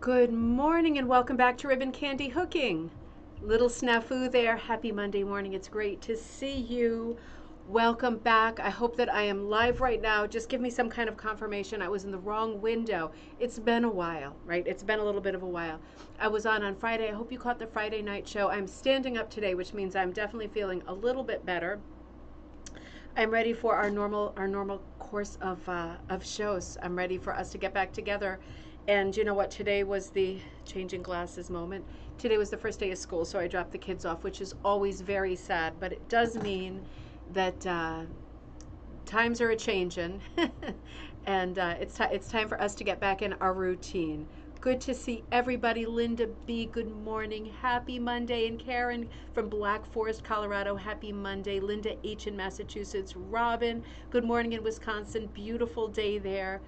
Good morning and welcome back to Ribbon Candy Hooking. Little snafu there. Happy Monday morning. It's great to see you. Welcome back. I hope that I am live right now. Just give me some kind of confirmation I was in the wrong window. It's been a while, right? It's been a little bit of a while. I was on Friday. I hope you caught the Friday night show. I'm standing up today, which means I'm definitely feeling a little bit better. I'm ready for our normal course of shows. I'm ready for us to get back together. And you know what? Today was the changing glasses moment. Today was the first day of school, so I dropped the kids off, which is always very sad. But it does mean that times are a changing, and it's time for us to get back in our routine. Good to see everybody. Linda B, good morning. Happy Monday. And Karen from Black Forest, Colorado, happy Monday. Linda H in Massachusetts. Robin, good morning in Wisconsin. Beautiful day there.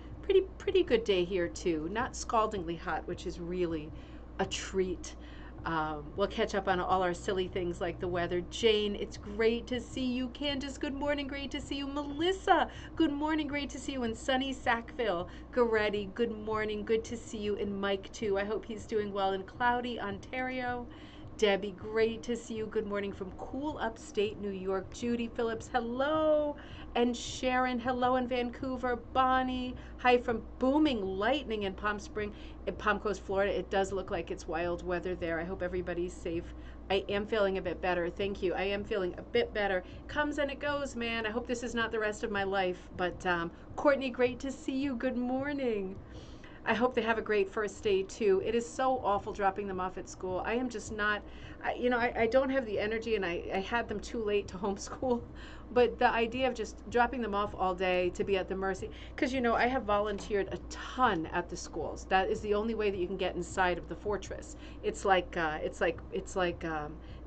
Pretty good day here too. Not scaldingly hot, which is really a treat. We'll catch up on all our silly things like the weather. Jane, it's great to see you. Candace, good morning, great to see you. Melissa, good morning, great to see you in sunny Sackville. Goretti, good morning, good to see you. And Mike too, I hope he's doing well in cloudy Ontario. Debbie, great to see you. Good morning from cool upstate New York. Judy Phillips, hello. And Sharon, hello in Vancouver. Bonnie, hi from booming lightning in Palm Coast, Florida. It does look like it's wild weather there. I hope everybody's safe. I am feeling a bit better. Thank you. I am feeling a bit better. Comes and it goes, man. I hope this is not the rest of my life. But Courtney, great to see you. Good morning. I hope they have a great first day too. It is so awful dropping them off at school. I am just not, I don't have the energy, and I had them too late to homeschool. But the idea of just dropping them off all day to be at the mercy, because I have volunteered a ton at the schools. That is the only way that you can get inside of the fortress. It's like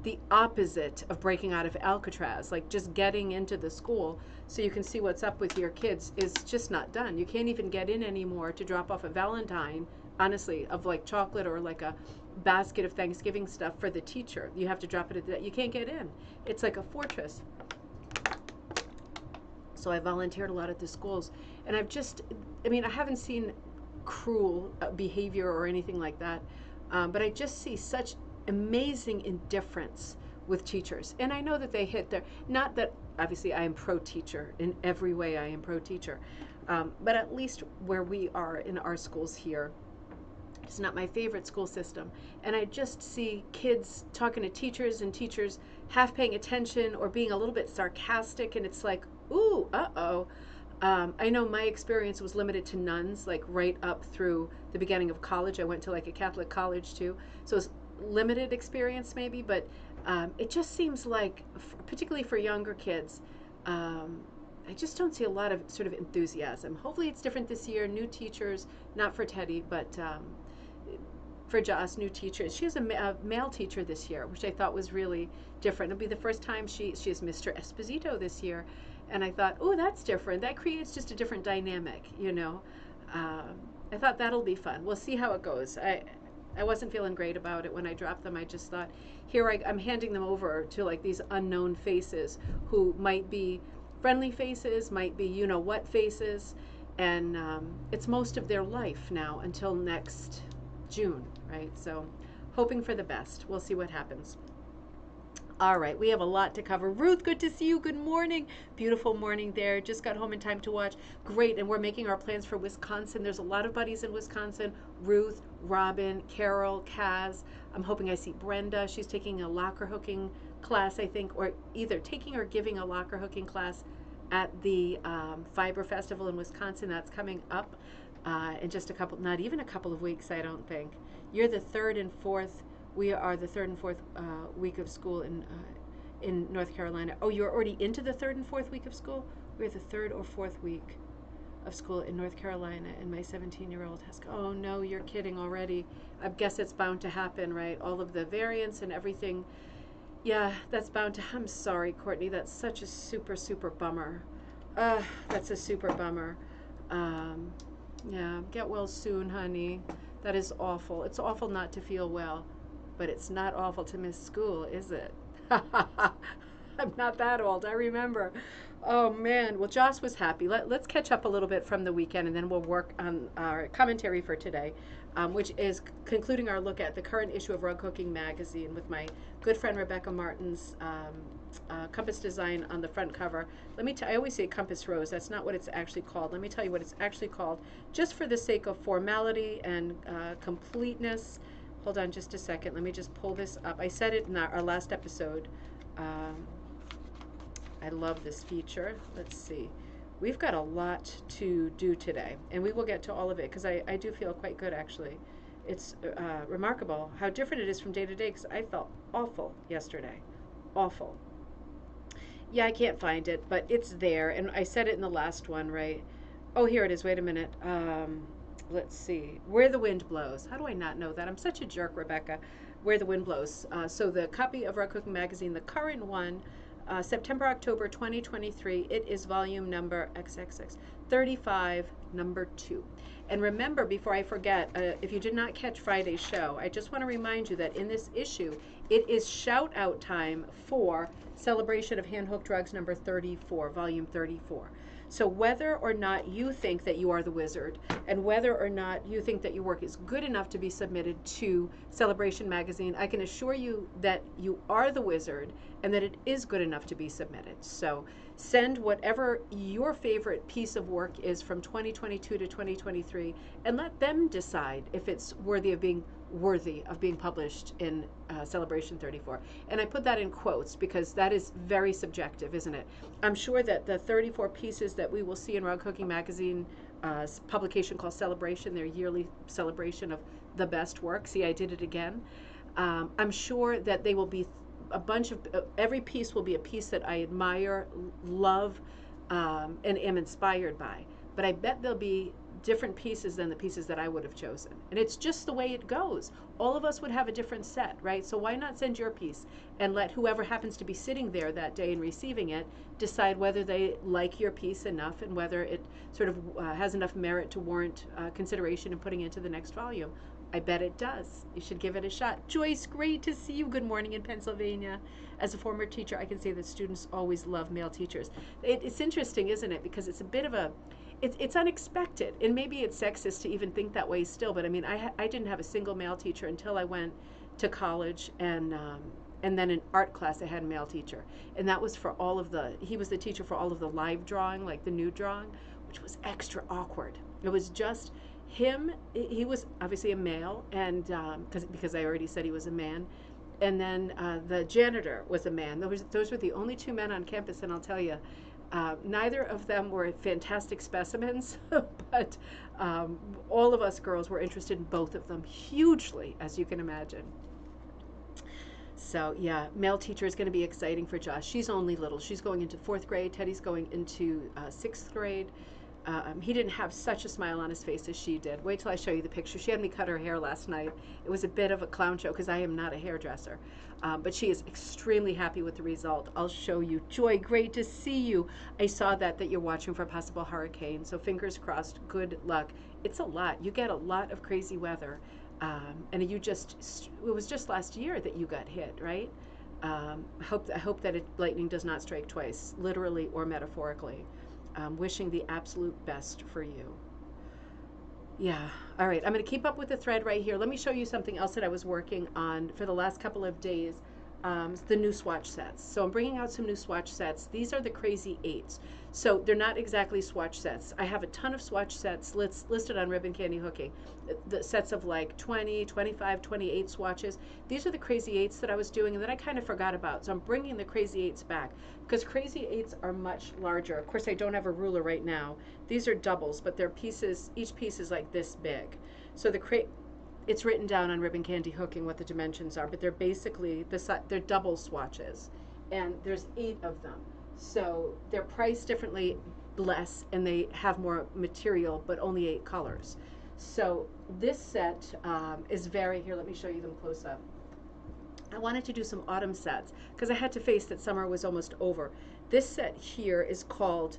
the opposite of breaking out of Alcatraz. Like just getting into the school so you can see what's up with your kids is just not done. You can't even get in anymore to drop off a Valentine, honestly, of like chocolate or like a basket of Thanksgiving stuff for the teacher. You have to drop it at that. You can't get in. It's like a fortress. So I volunteered a lot at the schools, and I haven't seen cruel behavior or anything like that, but I just see such amazing indifference with teachers. And I know that they hit their, not that obviously I am pro teacher in every way, I am pro teacher, but at least where we are in our schools here, it's not my favorite school system. And I just see kids talking to teachers and teachers half paying attention or being a little bit sarcastic. And it's like, ooh, uh-oh. I know my experience was limited to nuns, like right up through the beginning of college. I went to like a Catholic college too. So it's limited experience maybe, but it just seems like, particularly for younger kids, I just don't see a lot of sort of enthusiasm. Hopefully it's different this year. New teachers, not for Teddy, but for Joss, new teachers. She has a male teacher this year, which I thought was really different. It'll be the first time she has Mr. Esposito this year. And I thought, oh, that's different. That creates just a different dynamic. I thought that'll be fun. We'll see how it goes. I wasn't feeling great about it when I dropped them. I just thought, I'm handing them over to like these unknown faces who might be friendly faces, might be what faces, and it's most of their life now until next June, right? So hoping for the best. We'll see what happens. All right, we have a lot to cover. Ruth, good to see you. Good morning. Beautiful morning there. Just got home in time to watch. Great, and we're making our plans for Wisconsin. There's a lot of buddies in Wisconsin. Ruth, Robin, Carol, Kaz. I'm hoping I see Brenda. She's taking a locker hooking class, I think, or either taking or giving a locker hooking class at the Fiber Festival in Wisconsin. That's coming up in just not even a couple of weeks, I don't think. You're the third and fourth. We are the third and fourth week of school in North Carolina. Oh, you're already into the third and fourth week of school? We're the third or fourth week of school in North Carolina, and my 17-year-old has, oh no, you're kidding already. I guess it's bound to happen, right? All of the variants and everything. Yeah, that's bound to, I'm sorry, Courtney, that's such a super, super bummer. That's a super bummer. Yeah, get well soon, honey. That is awful. It's awful not to feel well. But it's not awful to miss school, is it? I'm not that old. I remember. Oh man. Well, Joss was happy. Let's catch up a little bit from the weekend, and then we'll work on our commentary for today, which is concluding our look at the current issue of Rug Cooking magazine with my good friend Rebecca Martin's compass design on the front cover. I always say compass rose. That's not what it's actually called. Let me tell you what it's actually called, just for the sake of formality and completeness. Hold on just a second. Let me just pull this up. I said it in our last episode. Um, I love this feature. Let's see. We've got a lot to do today, and we will get to all of it because I do feel quite good, actually. It's remarkable how different it is from day to day because I felt awful yesterday. Awful. Yeah, I can't find it, but it's there, and I said it in the last one, right? Oh, here it is. Wait a minute. Let's see. Where the Wind Blows. How do I not know that? I'm such a jerk, Rebecca. Where the Wind Blows. So the copy of Rug Cooking Magazine, the current one, September, October 2023. It is volume number XXX 35, number 2. And remember, before I forget, if you did not catch Friday's show, I just want to remind you that in this issue, it is shout out time for Celebration of Hand Hooked Rugs number 34, volume 34. So whether or not you think that you are the wizard, and whether or not you think that your work is good enough to be submitted to Celebration magazine, I can assure you that you are the wizard and that it is good enough to be submitted. So send whatever your favorite piece of work is from 2022 to 2023 and let them decide if it's worthy of being published in Celebration 34. And I put that in quotes because that is very subjective, isn't it? I'm sure that the 34 pieces that we will see in Rug Cooking Magazine publication called Celebration, their yearly celebration of the best work. See, I did it again. I'm sure that they will be a bunch of, every piece will be a piece that I admire, love, and am inspired by. But I bet there'll be different pieces than the pieces that I would have chosen. And it's just the way it goes. All of us would have a different set, right? So why not send your piece and let whoever happens to be sitting there that day and receiving it decide whether they like your piece enough and whether it sort of has enough merit to warrant consideration and putting into the next volume. I bet it does. You should give it a shot. Joyce, great to see you. Good morning in Pennsylvania. As a former teacher, I can say that students always love male teachers. It's interesting, isn't it? Because it's a bit of a, it's unexpected, and maybe it's sexist to even think that way still. But I mean, I didn't have a single male teacher until I went to college, and then in art class I had a male teacher, and that was for all of the. He was the teacher for all of the live drawing, like the nude drawing, which was extra awkward. It was just him. He was obviously a male, and because I already said he was a man. And then the janitor was a man. Those were the only two men on campus, and I'll tell you, neither of them were fantastic specimens, but all of us girls were interested in both of them hugely, as you can imagine. So yeah, male teacher is going to be exciting for Josh. She's only little. She's going into 4th grade. Teddy's going into 6th grade. He didn't have such a smile on his face as she did. Wait till I show you the picture. She had me cut her hair last night. It was a bit of a clown show because I am not a hairdresser. But she is extremely happy with the result. I'll show you. Joy, great to see you. I saw that you're watching for a possible hurricane. So fingers crossed, good luck. It's a lot. You get a lot of crazy weather. And it was just last year that you got hit, right? I hope that lightning does not strike twice, literally or metaphorically. Wishing the absolute best for you. Yeah. All right. I'm going to keep up with the thread right here. Let me show you something else that I was working on for the last couple of days. The new Swatch sets. So I'm bringing out some new Swatch sets. These are the Crazy 8s. So they're not exactly Swatch sets. I have a ton of Swatch sets listed on Ribbon Candy Hooking. The sets of like 20, 25, 28 swatches. These are the Crazy 8s that I was doing and that I kind of forgot about. So I'm bringing the Crazy 8s back because Crazy 8s are much larger. Of course, I don't have a ruler right now. These are doubles, but they're pieces, each piece is like this big. So it's written down on Ribbon Candy Hooking what the dimensions are, but they're basically, they're double swatches, and there's 8 of them. So they're priced differently, less, and they have more material, but only 8 colors. So this set is here, let me show you them close up. I wanted to do some autumn sets, because I had to face that summer was almost over. This set here is called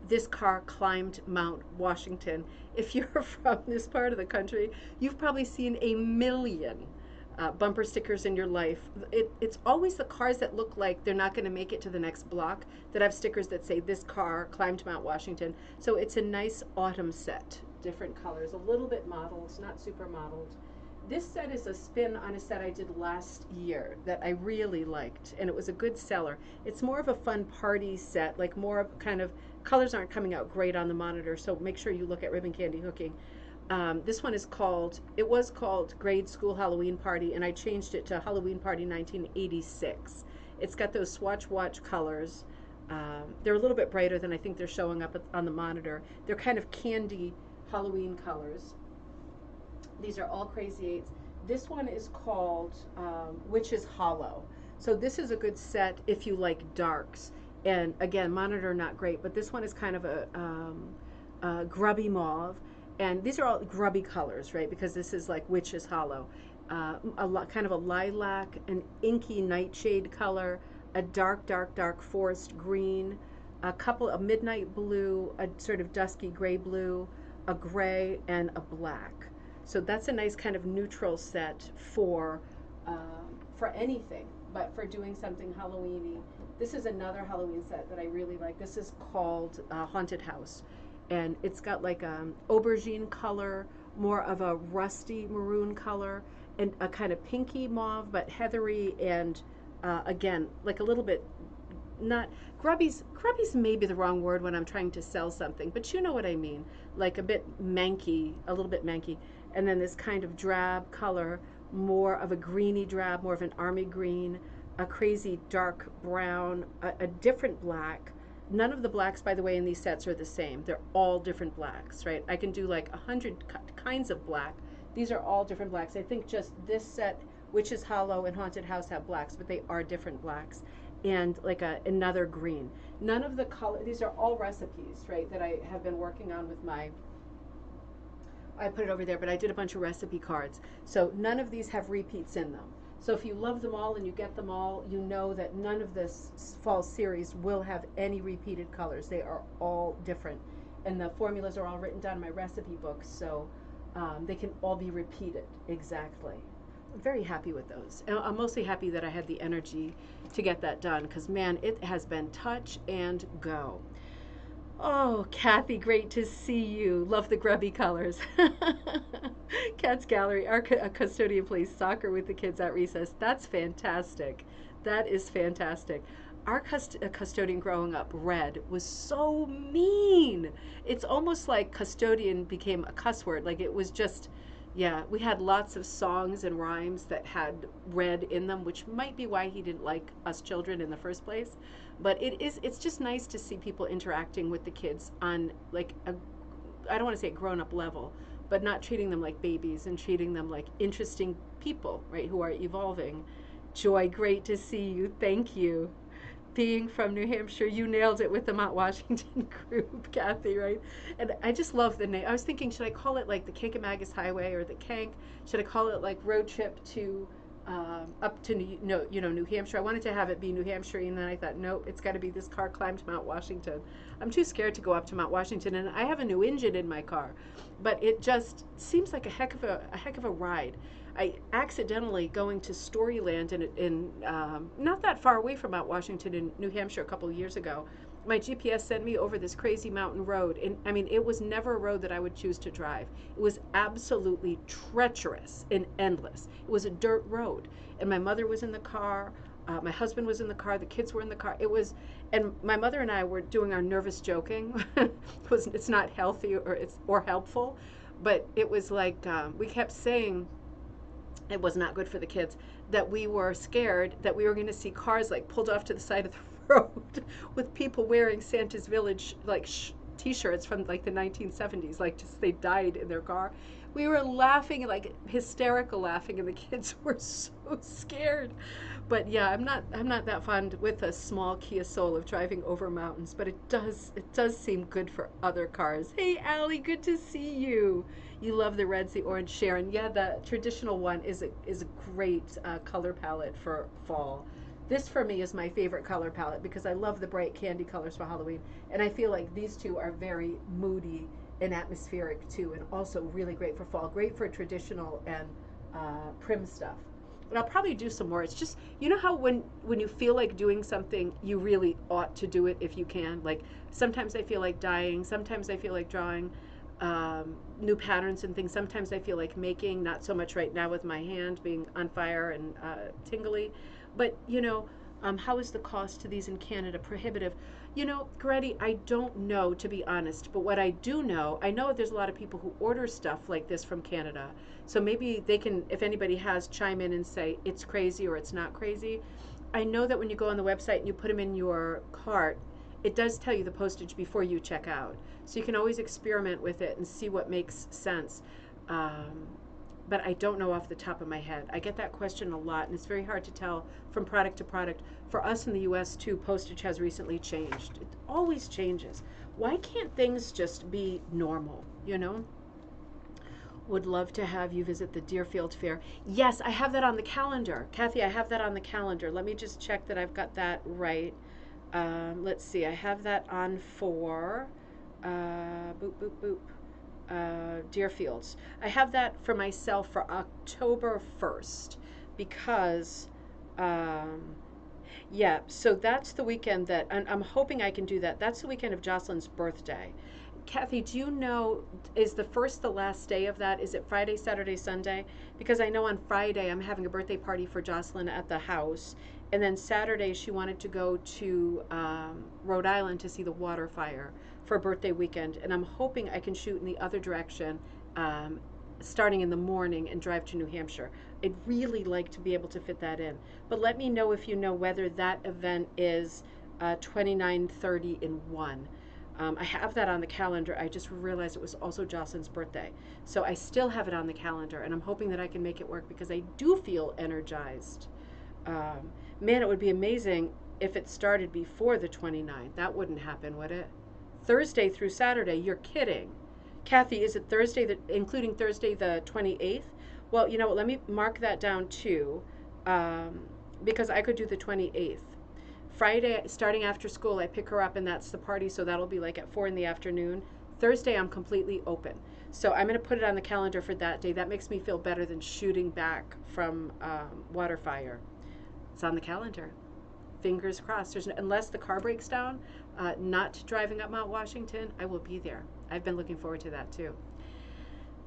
This Car Climbed Mount Washington. If you're from this part of the country, you've probably seen a million bumper stickers in your life. It's always the cars that look like they're not going to make it to the next block that have stickers that say this car climbed Mount Washington. So it's a nice autumn set, different colors, a little bit modeled, not super modeled. This set is a spin on a set I did last year that I really liked, and it was a good seller. It's more of a fun party set, like more of kind of, colors aren't coming out great on the monitor, so make sure you look at Ribbon Candy Hooking. This one is called, it was called Grade School Halloween Party, and I changed it to Halloween Party 1986. It's got those Swatch watch colors. They're a little bit brighter than I think they're showing up on the monitor. They're kind of candy Halloween colors. These are all Crazy Eights. This one is called Witch's Hollow. So this is a good set if you like darks. And again, monitor not great, but this one is kind of a grubby mauve. And these are all grubby colors, right? Because this is like Witch's Hollow. Kind of a lilac, an inky nightshade color, a dark, dark, dark forest green, a couple of midnight blue, a sort of dusky gray blue, a gray, and a black. So that's a nice kind of neutral set for anything, but for doing something Halloweeny. This is another Halloween set that I really like. This is called Haunted House, and it's got like aubergine color, more of a rusty maroon color, and a kind of pinky mauve, but heathery, and again, like a little bit, not grubby's maybe the wrong word when I'm trying to sell something, but you know what I mean, like a bit manky, a little bit manky. And then this kind of drab color, more of a greeny drab, more of an army green, a crazy dark brown, a different black. None of the blacks, by the way, in these sets are the same. They're all different blacks, right? I can do like 100 kinds of black. These are all different blacks. I think just this set, Witch's Hollow and Haunted House, have blacks, but they are different blacks. And like another green. None of the color, these are all recipes, right, that I have been working on with my, I put it over there, but I did a bunch of recipe cards. So none of these have repeats in them. So if you love them all and you get them all, you know that none of this fall series will have any repeated colors. They are all different. And the formulas are all written down in my recipe books, so they can all be repeated exactly. I'm very happy with those. And I'm mostly happy that I had the energy to get that done, because man, it has been touch and go. Oh, Kathy, great to see you. Love the grubby colors. Cat's Gallery, our custodian plays soccer with the kids at recess. That's fantastic. That is fantastic. Our custodian growing up, Red, was so mean. It's almost like custodian became a cuss word. Like it was just, yeah, we had lots of songs and rhymes that had red in them, which might be why he didn't like us children in the first place. But it's just nice to see people interacting with the kids on like I don't want to say a grown-up level, but not treating them like babies and treating them like interesting people, right, who are evolving. Joy, great to see you. Thank you. Being from New Hampshire, you nailed it with the Mount Washington group, Kathy, right? And I just love the name. I was thinking, should I call it like the Kankamagus Highway or the Kank? Should I call it like Road Trip to up to New Hampshire? I wanted to have it be New Hampshire, and then I thought, nope, it's got to be this car climbed Mount Washington. I'm too scared to go up to Mount Washington, and I have a new engine in my car, but it just seems like a heck of a ride. I accidentally going to Storyland in not that far away from Mount Washington in New Hampshire a couple of years ago. My GPS sent me over this crazy mountain road, and I mean, it was never a road that I would choose to drive. It was absolutely treacherous and endless. It was a dirt road, and my mother was in the car, my husband was in the car, the kids were in the car. It was, and my mother and I were doing our nervous joking. It's not healthy or helpful, but it was like we kept saying, it was not good for the kids, that we were scared that we were going to see cars like pulled off to the side of the road with people wearing Santa's Village like t-shirts from like the 1970s, like just they died in their car. We were laughing, like hysterical laughing, and the kids were so scared. But yeah, I'm not that fond with a small Kia Soul of driving over mountains, but it does seem good for other cars. Hey Allie, good to see you. You love the reds, the orange, Sharon. Yeah, the traditional one is a great color palette for fall. This for me is my favorite color palette because I love the bright candy colors for Halloween, and I feel like these two are very moody and atmospheric too, and also really great for fall. Great for traditional and prim stuff. But I'll probably do some more. It's just, you know how when you feel like doing something, you really ought to do it if you can. Like sometimes I feel like dyeing, sometimes I feel like drawing new patterns and things. Sometimes I feel like making, not so much right now with my hand being on fire and tingly. But how is the cost to these in Canada? Prohibitive. Gretti, I don't know, to be honest, but what I do know, I know there's a lot of people who order stuff like this from Canada. So maybe they can, if anybody has, chime in and say it's crazy or it's not crazy. I know that when you go on the website and you put them in your cart, it does tell you the postage before you check out. So you can always experiment with it and see what makes sense. Um, but I don't know off the top of my head. I get that question a lot, and it's very hard to tell from product to product. For us in the US too, postage has recently changed. It always changes. Why can't things just be normal, Would love to have you visit the Deerfield Fair. Yes, I have that on the calendar. Kathy, I have that on the calendar. Let me just check that I've got that right. Let's see, I have that on for boop, boop, boop. Deerfields. I have that for myself for October 1st because, yeah, so that's the weekend that, and I'm hoping I can do that. That's the weekend of Jocelyn's birthday. Kathy, do you know, is the first the last day of that? Is it Friday, Saturday, Sunday? Because I know on Friday I'm having a birthday party for Jocelyn at the house. And then Saturday she wanted to go to Rhode Island to see the water fire for a birthday weekend. And I'm hoping I can shoot in the other direction starting in the morning and drive to New Hampshire. I'd really like to be able to fit that in. But let me know if you know whether that event is 29, 30, and 1. I have that on the calendar. I just realized it was also Jocelyn's birthday. So I still have it on the calendar, and I'm hoping that I can make it work because I do feel energized. Man, it would be amazing if it started before the 29th. That wouldn't happen, would it? Thursday through Saturday, you're kidding. Kathy, is it Thursday, including Thursday the 28th? Well, you know what, let me mark that down too, because I could do the 28th. Friday, starting after school, I pick her up and that's the party, so that'll be like at 4 in the afternoon. Thursday, I'm completely open. So I'm going to put it on the calendar for that day. That makes me feel better than shooting back from Waterfire. It's on the calendar. Fingers crossed. Unless the car breaks down, not driving up Mount Washington, I will be there. I've been looking forward to that too.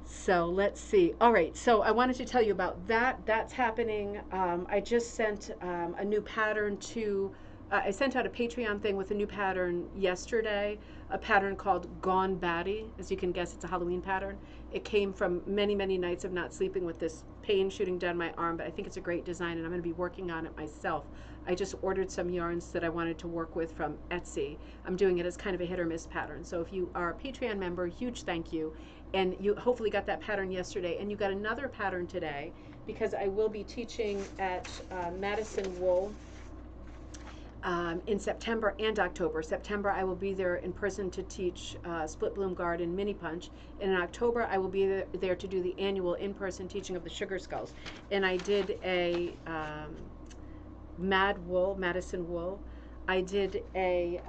So let's see. All right, so I wanted to tell you about that. That's happening. I just sent a new pattern to, I sent out a Patreon thing with a new pattern yesterday, a pattern called Gone Batty. As you can guess, it's a Halloween pattern. It came from many, many nights of not sleeping with this pain shooting down my arm, but I think it's a great design and I'm going to be working on it myself. I just ordered some yarns that I wanted to work with from Etsy. I'm doing it as kind of a hit or miss pattern. So if you are a Patreon member, huge thank you. And you hopefully got that pattern yesterday, and you got another pattern today because I will be teaching at Madison Wool in September and October. September I will be there in person to teach Split Bloom Garden Mini Punch, and in October I will be there to do the annual in-person teaching of the Sugar Skulls. And I did a Madison Wool. I did a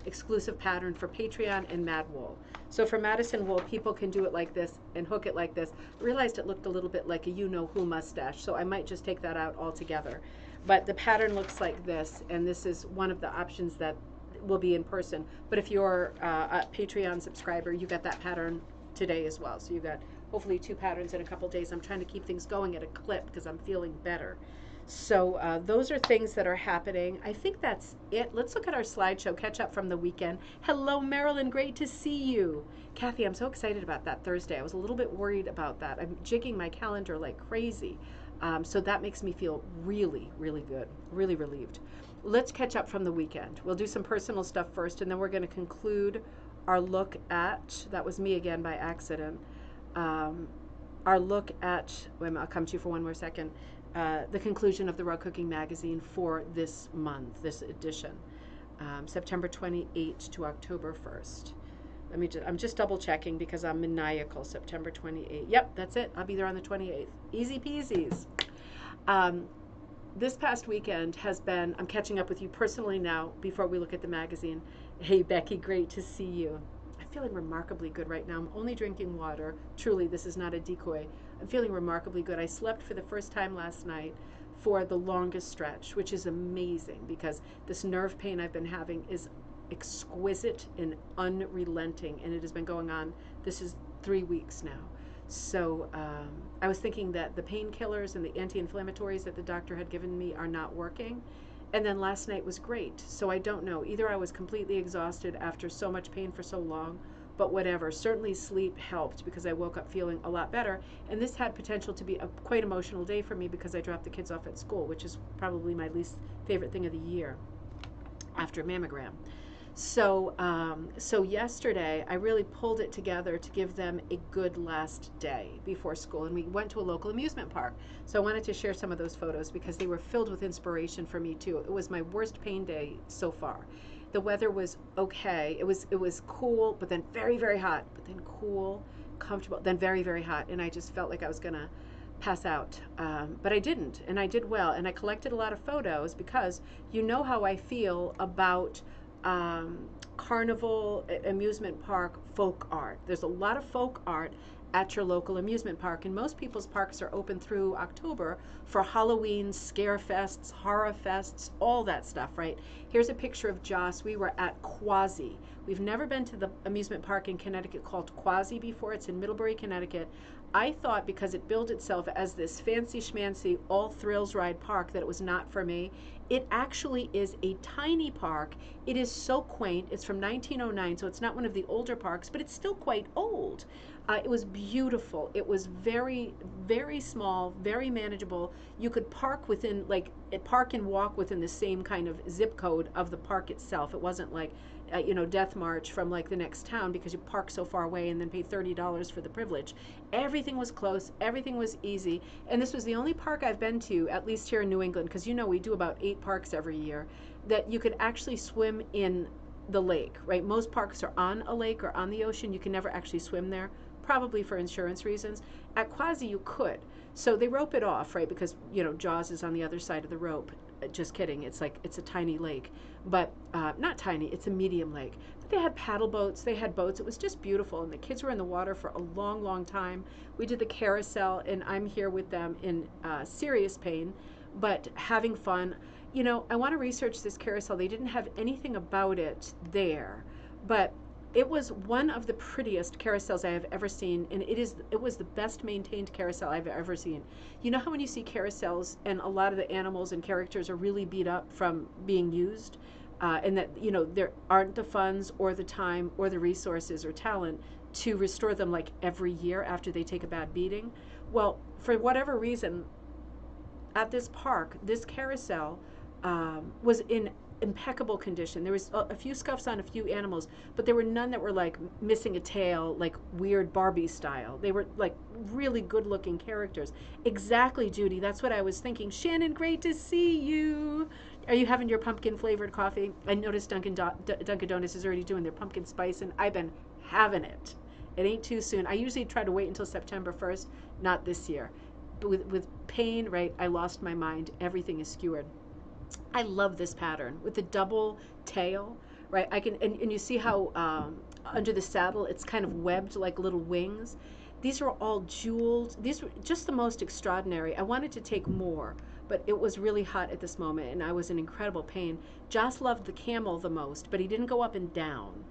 exclusive pattern for Patreon and Mad Wool. So for Madison Wool, people can do it like this and hook it like this. I realized it looked a little bit like a you-know-who mustache, so I might just take that out altogether. But the pattern looks like this, and this is one of the options that will be in person. But if you're a Patreon subscriber, you got that pattern today as well. So you got hopefully 2 patterns in a couple days. I'm trying to keep things going at a clip because I'm feeling better. So those are things that are happening. I think that's it. Let's look at our slideshow, catch up from the weekend. Hello, Marilyn. Great to see you. Kathy, I'm so excited about that Thursday. I was a little bit worried about that. I'm jigging my calendar like crazy. So that makes me feel really, really good, really relieved. Let's catch up from the weekend. We'll do some personal stuff first, and then we're going to conclude our look at, that was me again by accident, our look at, wait a minute, I'll come to you for one more second. The conclusion of the Rug Cooking Magazine for this month, this edition, September 28th to October 1st. I'm just double checking because I'm maniacal. September 28th. Yep, that's it. I'll be there on the 28th. Easy peasies. This past weekend has been, I'm catching up with you personally now before we look at the magazine. Hey, Becky, great to see you. I'm feeling remarkably good right now. I'm only drinking water. Truly, this is not a decoy. I'm feeling remarkably good. I slept for the first time last night. for the longest stretch, which is amazing because this nerve pain I've been having is exquisite and unrelenting, and it has been going on. This is 3 weeks now. So I was thinking that the painkillers and the anti-inflammatories that the doctor had given me are not working. And then last night was great. So I don't know. Either I was completely exhausted after so much pain for so long, but whatever. Certainly sleep helped because I woke up feeling a lot better. And this had potential to be a quite emotional day for me because I dropped the kids off at school, which is probably my least favorite thing of the year after mammogram. So yesterday I really pulled it together to give them a good last day before school, and we went to a local amusement park. So I wanted to share some of those photos because they were filled with inspiration for me too. It was my worst pain day so far. The weather was okay. It was cool, but then very, very hot, but then cool, comfortable, then very, very hot, and I just felt like I was gonna pass out, but I didn't, and I did well, and I collected a lot of photos because you know how I feel about carnival, amusement park folk art. There's a lot of folk art at your local amusement park, and most people's parks are open through October for Halloween, scare fests, horror fests, all that stuff, right? Here's a picture of Joss. We were at Quasi. We've never been to the amusement park in Connecticut called Quasi before. It's in Middlebury, Connecticut. I thought because it billed itself as this fancy schmancy all thrills ride park that it was not for me. It actually is a tiny park. It is so quaint. It's from 1909, so it's not one of the older parks, but it's still quite old. It was beautiful. It was very, very small, very manageable. You could park within, like, park and walk within the same kind of zip code of the park itself. It wasn't like, Death March from like the next town because you park so far away and then pay $30 for the privilege. Everything was close. Everything was easy. And this was the only park I've been to, at least here in New England, because we do about 8 parks every year, that you could actually swim in the lake, right? Most parks are on a lake or on the ocean. You can never actually swim there, probably for insurance reasons. At Quasi, you could. So they rope it off, right? Because, Jaws is on the other side of the rope. Just kidding. It's a tiny lake, but not tiny. It's a medium lake. But they had paddle boats. They had boats. It was just beautiful. And the kids were in the water for a long, long time. We did the carousel, and I'm here with them in serious pain, but having fun. I want to research this carousel. They didn't have anything about it there, but it was one of the prettiest carousels I have ever seen, and it was the best maintained carousel I've ever seen. You know how when you see carousels and a lot of the animals and characters are really beat up from being used, and that there aren't the funds or the time or the resources or talent to restore them like every year after they take a bad beating? Well, for whatever reason, at this park, this carousel was in impeccable condition. There was a few scuffs on a few animals, but there were none that were like missing a tail, like weird Barbie style. They were like really good looking characters. Exactly, Judy. That's what I was thinking. Shannon, great to see you. Are you having your pumpkin flavored coffee? I noticed Dunkin' Donuts is already doing their pumpkin spice, and I've been having it. It ain't too soon. I usually try to wait until September 1st, not this year. But with pain, right, I lost my mind. Everything is skewered. I love this pattern with the double tail, right? And you see how under the saddle it's kind of webbed like little wings. These are all jeweled. These were just the most extraordinary. I wanted to take more, but it was really hot at this moment, and I was in incredible pain. Joss loved the camel the most, but he didn't go up and down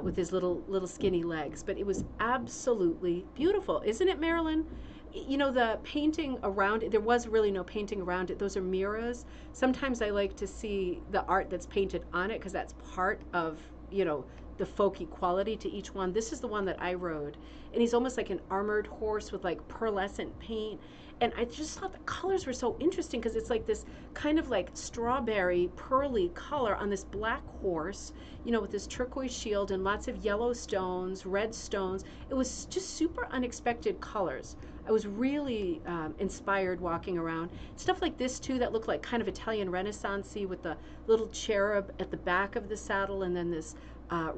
with his little skinny legs. But it was absolutely beautiful, isn't it, Marilyn? The painting around it, there was really no painting around it. Those are mirrors. Sometimes I like to see the art that's painted on it because that's part of, the folky quality to each one. This is the one that I rode, and he's almost like an armored horse with like pearlescent paint. And I just thought the colors were so interesting because it's like this kind of like strawberry pearly color on this black horse, with this turquoise shield and lots of yellow stones, red stones. It was just super unexpected colors. I was really inspired walking around. Stuff like this too that looked like kind of Italian Renaissance-y with the little cherub at the back of the saddle and then this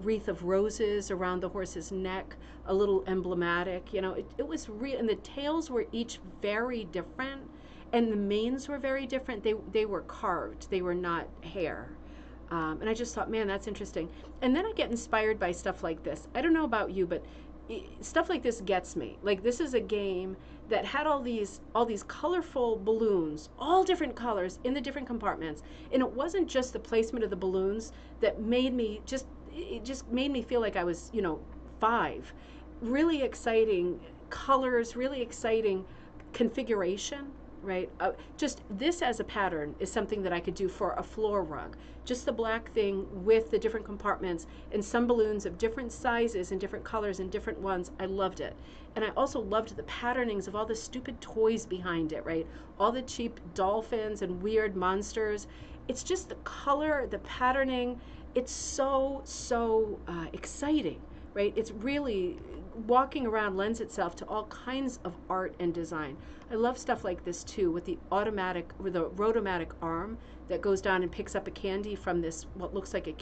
wreath of roses around the horse's neck, a little emblematic. It was real, and the tails were each very different, and the manes were very different. They were carved. They were not hair. And I just thought, man, that's interesting. And then I get inspired by stuff like this. I don't know about you, but stuff like this gets me. Like, this is a game that had all these colorful balloons, all different colors in the different compartments, and it wasn't just the placement of the balloons that made me just it just made me feel like I was, 5. Really exciting colors, really exciting configuration, right? Just this as a pattern is something that I could do for a floor rug. Just the black thing with the different compartments and some balloons of different sizes and different colors and different ones. I loved it. And I also loved the patternings of all the stupid toys behind it, right? All the cheap dolphins and weird monsters. It's just the color, the patterning. It's so exciting, right? It's really, walking around lends itself to all kinds of art and design. I love stuff like this too, with the rotomatic arm that goes down and picks up a candy from this, what looks like a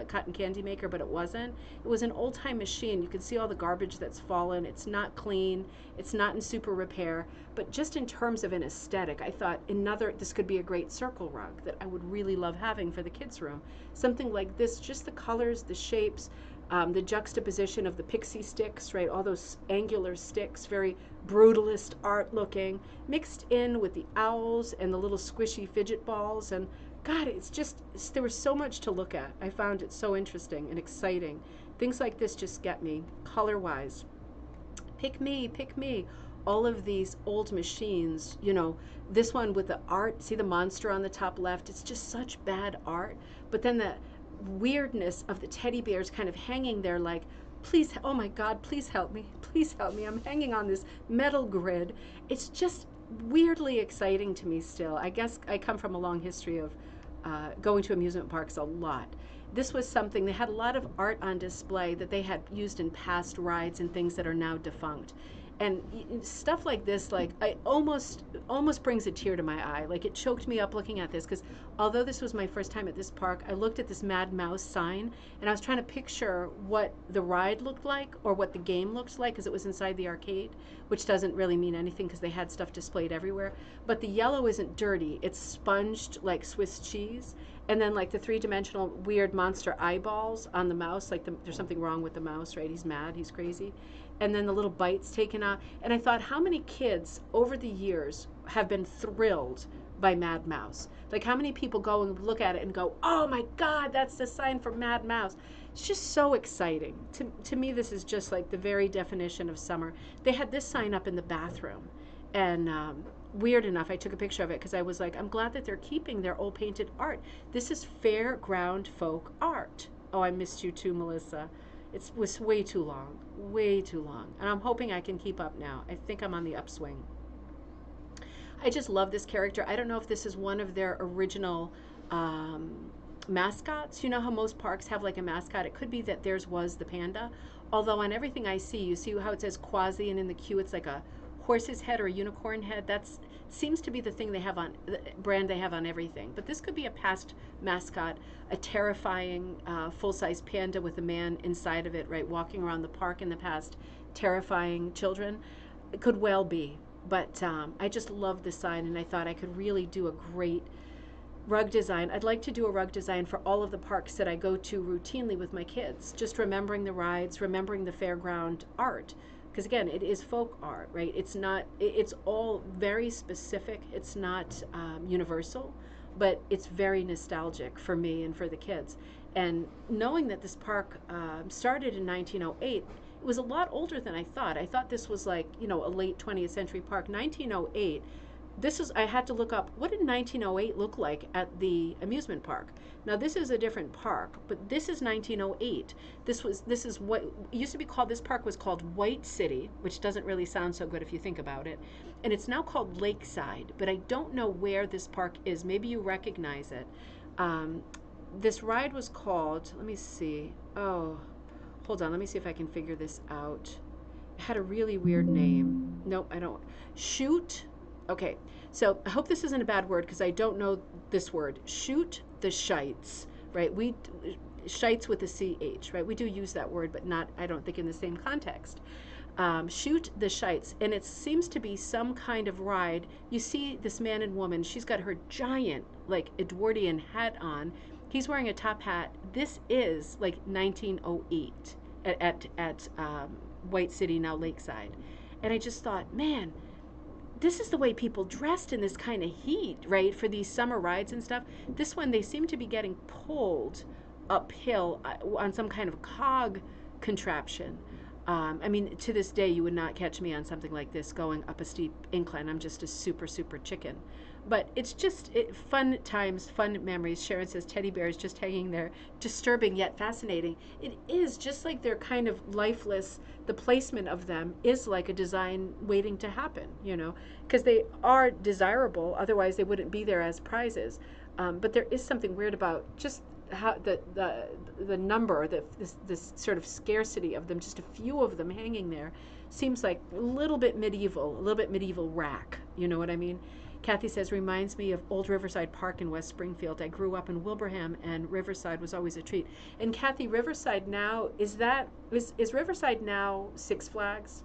cotton candy maker, but it wasn't. It was an old time machine. You can see all the garbage that's fallen. It's not clean. It's not in super repair. But just in terms of an aesthetic, I thought this could be a great circle rug that I would really love having for the kids' room. Something like this, just the colors, the shapes, the juxtaposition of the pixie sticks, right? All those angular sticks, very brutalist art looking, mixed in with the owls and the little squishy fidget balls. And God, there was so much to look at. I found it so interesting and exciting. Things like this just get me, color-wise. Pick me, pick me. All of these old machines, this one with the art, see the monster on the top left? It's just such bad art. But then the weirdness of the teddy bears kind of hanging there like, please, oh my God, please help me, I'm hanging on this metal grid. It's just weirdly exciting to me still. I guess I come from a long history of going to amusement parks a lot. This was something, they had a lot of art on display that they had used in past rides and things that are now defunct. And stuff like this, like, I almost brings a tear to my eye. Like, it choked me up looking at this, because although this was my first time at this park, I looked at this Mad Mouse sign and I was trying to picture what the ride looked like or what the game looked like, because it was inside the arcade, which doesn't really mean anything because they had stuff displayed everywhere. But the yellow isn't dirty, it's sponged like Swiss cheese. And then like the three-dimensional weird monster eyeballs on the mouse, like there's something wrong with the mouse, right? He's mad, he's crazy. And then the little bites taken out. And I thought, how many kids over the years have been thrilled by Mad Mouse? Like, how many people go and look at it and go, oh my God, that's the sign for Mad Mouse. It's just so exciting. To me, this is just like the very definition of summer. They had this sign up in the bathroom. And weird enough, I took a picture of it because I was like, I'm glad that they're keeping their old painted art. This is fairground folk art. Oh, I missed you too, Melissa. It was way too long, and I'm hoping I can keep up now. I think I'm on the upswing. I just love this character. I don't know if this is one of their original mascots. You know how most parks have like a mascot? It could be that theirs was the panda, although on everything I see, you see how it says Quasi, and in the queue it's like a horse's head or a unicorn head. That's seems to be the thing they have on the brand they have on everything. But this could be a past mascot, a terrifying full-size panda with a man inside of it, right, walking around the park in the past, terrifying children. It could well be. But I just love the sign, and I thought I could really do a great rug design. I'd like to do a rug design for all of the parks that I go to routinely with my kids, just remembering the rides, remembering the fairground art. Because again, it is folk art, right? It's all very specific. It's not universal, but it's very nostalgic for me and for the kids. And knowing that this park started in 1908, it was a lot older than I thought. I thought this was like, a late 20th century park. 1908, I had to look up, what did 1908 look like at the amusement park? Now this is a different park, but this is 1908. This is what used to be called, this park was called White City, which doesn't really sound so good if you think about it. And it's now called Lakeside, but I don't know where this park is. Maybe you recognize it. This ride was called, let me see. Oh, hold on, let me see if I can figure this out. It had a really weird name. Nope, I don't. Shoot. Okay, so I hope this isn't a bad word because I don't know this word. Shoot the shites, right? Shites with a CH, right? We do use that word, but not, I don't think, in the same context. Shoot the shites, and it seems to be some kind of ride. You see this man and woman, she's got her giant, like, Edwardian hat on. He's wearing a top hat. This is like 1908 at White City, now Lakeside. And I just thought, man, this is the way people dressed in this kind of heat, right? For these summer rides and stuff. This one, they seem to be getting pulled uphill on some kind of cog contraption. I mean, to this day, you would not catch me on something like this going up a steep incline. I'm just a super, super chicken. But it's just fun times, fun memories. Sharon says teddy bears just hanging there, disturbing yet fascinating. It is just like they're kind of lifeless. The placement of them is like a design waiting to happen, you know, because they are desirable. Otherwise, they wouldn't be there as prizes. But there is something weird about just how the number, this sort of scarcity of them, just a few of them hanging there, seems like a little bit medieval rack. You know what I mean? Kathy says, reminds me of Old Riverside Park in West Springfield. I grew up in Wilbraham, and Riverside was always a treat. And Kathy, Riverside now, is Riverside now Six Flags?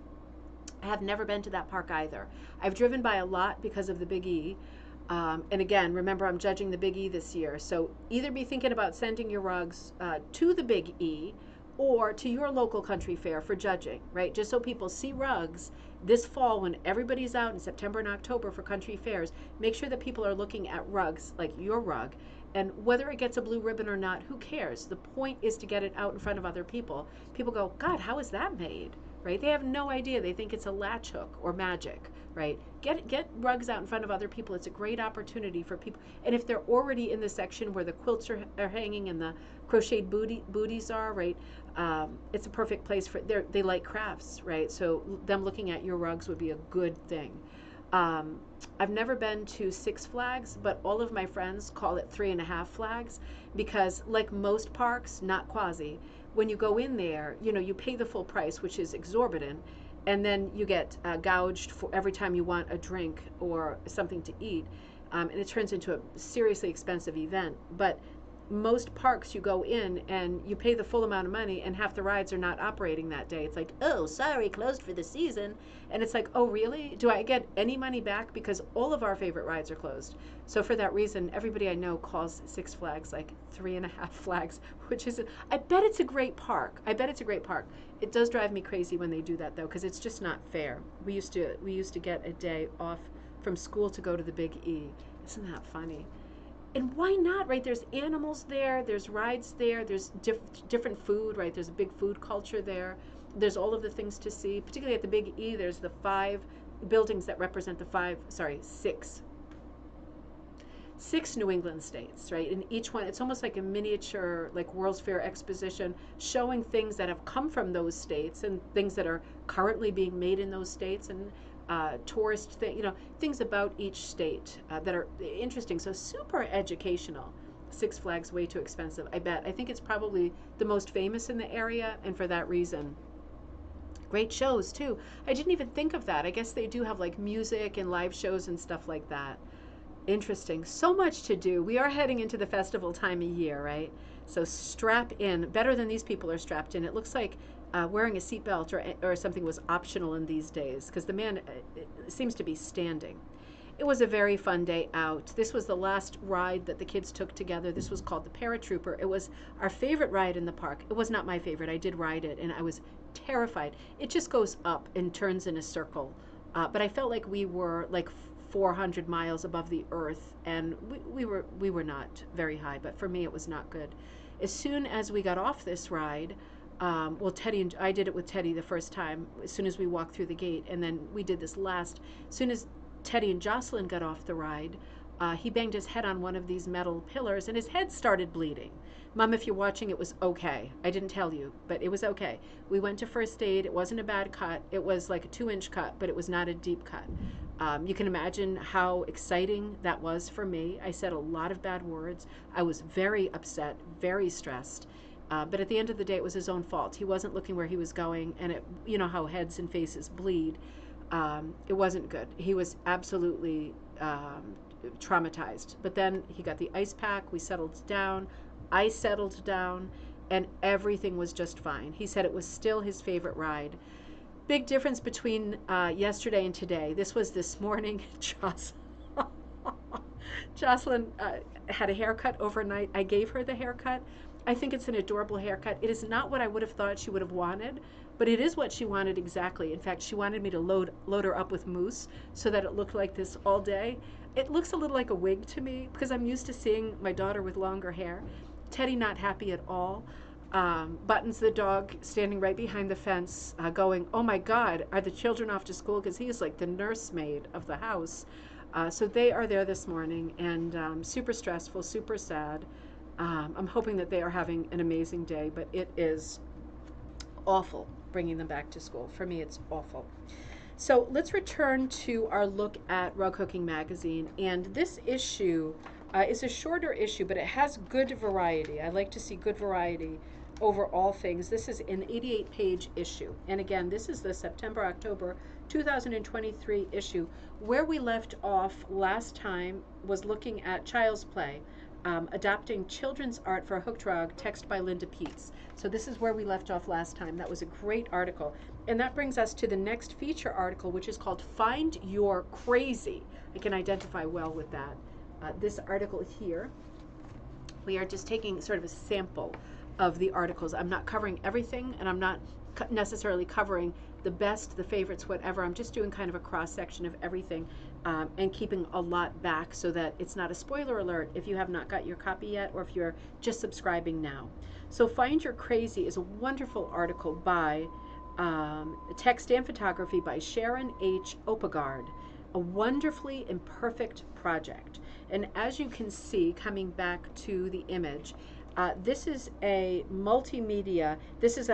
I have never been to that park either. I've driven by a lot because of the Big E. And again, remember, I'm judging the Big E this year. So either be thinking about sending your rugs to the Big E or to your local country fair for judging, right? Just so people see rugs this fall when everybody's out in September and October for country fairs. Make sure that people are looking at rugs like your rug. And whether it gets a blue ribbon or not, who cares? The point is to get it out in front of other people. People go, God, how is that made? Right? They have no idea. They think it's a latch hook or magic, right? Get rugs out in front of other people. It's a great opportunity for people. And if they're already in the section where the quilts are hanging and the crocheted booties are, right? It's a perfect place for, they like crafts, right? So them looking at your rugs would be a good thing. I've never been to Six Flags, but all of my friends call it 3.5 flags because, like most parks, not quasi, when you go in there, you know, you pay the full price, which is exorbitant, and then you get gouged for every time you want a drink or something to eat, and it turns into a seriously expensive event. But most parks, you go in and you pay the full amount of money, and half the rides are not operating that day. It's like, oh, sorry, closed for the season. And it's like, oh, really? Do I get any money back? Because all of our favorite rides are closed. So for that reason, everybody I know calls Six Flags like 3.5 flags, which is, I bet it's a great park. I bet it's a great park. It does drive me crazy when they do that, though, because it's just not fair. We used to get a day off from school to go to the Big E. Isn't that funny? And why not, right? There's animals there, there's rides there, there's different food, right? There's a big food culture there. There's all of the things to see, particularly at the Big E. There's the 5 buildings that represent the 6 New England states, right? And each one, it's almost like a miniature, like World's Fair exposition, showing things that have come from those states and things that are currently being made in those states, and things about each state that are interesting. So super educational. Six Flags, way too expensive, I bet. I think it's probably the most famous in the area, and for that reason, great shows too. I didn't even think of that. I guess they do have like music and live shows and stuff like that. Interesting. So much to do. We are heading into the festival time of year, right? So strap in. Better than these people are strapped in. It looks like wearing a seatbelt or something was optional in these days because the man seems to be standing. It was a very fun day out. This was the last ride that the kids took together. This was called the Paratrooper. It was our favorite ride in the park. It was not my favorite. I did ride it, and I was terrified. It just goes up and turns in a circle. But I felt like we were like 400 miles above the earth, and we were not very high, but for me it was not good. As soon as we got off this ride, Teddy and I did it with Teddy the first time, as soon as we walked through the gate, and then we did this last, as soon as Teddy and Jocelyn got off the ride, he banged his head on one of these metal pillars, and his head started bleeding. Mom, if you're watching, it was okay. I didn't tell you, but it was okay. We went to first aid. It wasn't a bad cut. It was like a 2-inch cut, but it was not a deep cut. You can imagine how exciting that was for me. I said a lot of bad words. I was very upset, very stressed. But at the end of the day, it was his own fault. He wasn't looking where he was going, and you know how heads and faces bleed. It wasn't good. He was absolutely traumatized. But then he got the ice pack. We settled down. I settled down, and everything was just fine. He said it was still his favorite ride. Big difference between yesterday and today. This was this morning. Jocelyn had a haircut overnight. I gave her the haircut. I think it's an adorable haircut. It is not what I would have thought she would have wanted, but it is what she wanted exactly. In fact, she wanted me to load her up with mousse so that it looked like this all day. It looks a little like a wig to me because I'm used to seeing my daughter with longer hair. Teddy not happy at all. Buttons the dog standing right behind the fence, going, "Oh my God, are the children off to school?" Because he is like the nursemaid of the house. So they are there this morning, and super stressful, super sad. I'm hoping that they are having an amazing day, but it is awful bringing them back to school. For me, it's awful. So let's return to our look at Rug Hooking Magazine. And this issue is a shorter issue, but it has good variety. I like to see good variety over all things. This is an 88-page issue. And again, this is the September-October 2023 issue. Where we left off last time was looking at Child's Play, adapting children's art for a hooked rug, text by Linda Peets. So this is where we left off last time. That was a great article. And that brings us to the next feature article, which is called Find Your Crazy. I can identify well with that. This article here, we are just taking sort of a sample of the articles. I'm not covering everything, and I'm not necessarily covering the best, the favorites, whatever. I'm just doing kind of a cross-section of everything, and keeping a lot back so that it's not a spoiler alert if you have not got your copy yet or if you're just subscribing now. So Find Your Crazy is a wonderful article by text and photography by Sharon H. Oppegard, a wonderfully imperfect project. And as you can see, coming back to the image, this is a multimedia, this is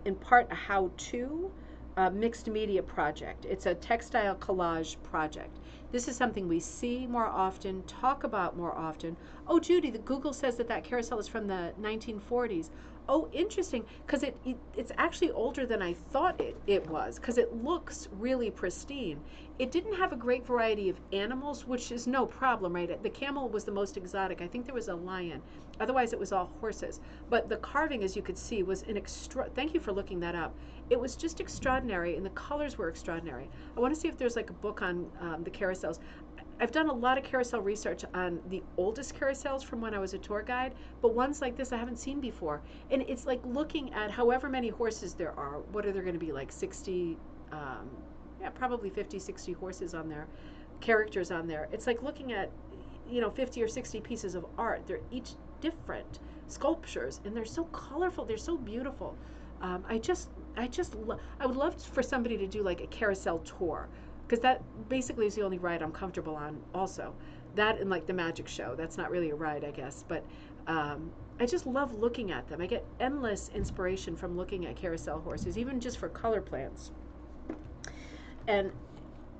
in part a how-to mixed media project. It's a textile collage project. This is something we see more often, talk about more often. Oh, Judy, the Google says that that carousel is from the 1940s. Oh, interesting, because it's actually older than I thought it was, because it looks really pristine. It didn't have a great variety of animals, which is no problem, right? The camel was the most exotic. I think there was a lion. Otherwise, it was all horses. But the carving, as you could see, was thank you for looking that up. It was just extraordinary, and the colors were extraordinary. I want to see if there's like a book on the carousels. I've done a lot of carousel research on the oldest carousels from when I was a tour guide, but ones like this I haven't seen before. And it's like looking at however many horses there are. What are there going to be, like 60, yeah, probably 50, 60 horses on there, characters on there. It's like looking at, 50 or 60 pieces of art. They're each different sculptures, and they're so colorful. They're so beautiful. I would love for somebody to do like a carousel tour, because that basically is the only ride I'm comfortable on also. That and like the magic show. That's not really a ride, I guess, but I just love looking at them. I get endless inspiration from looking at carousel horses, even just for color plants. And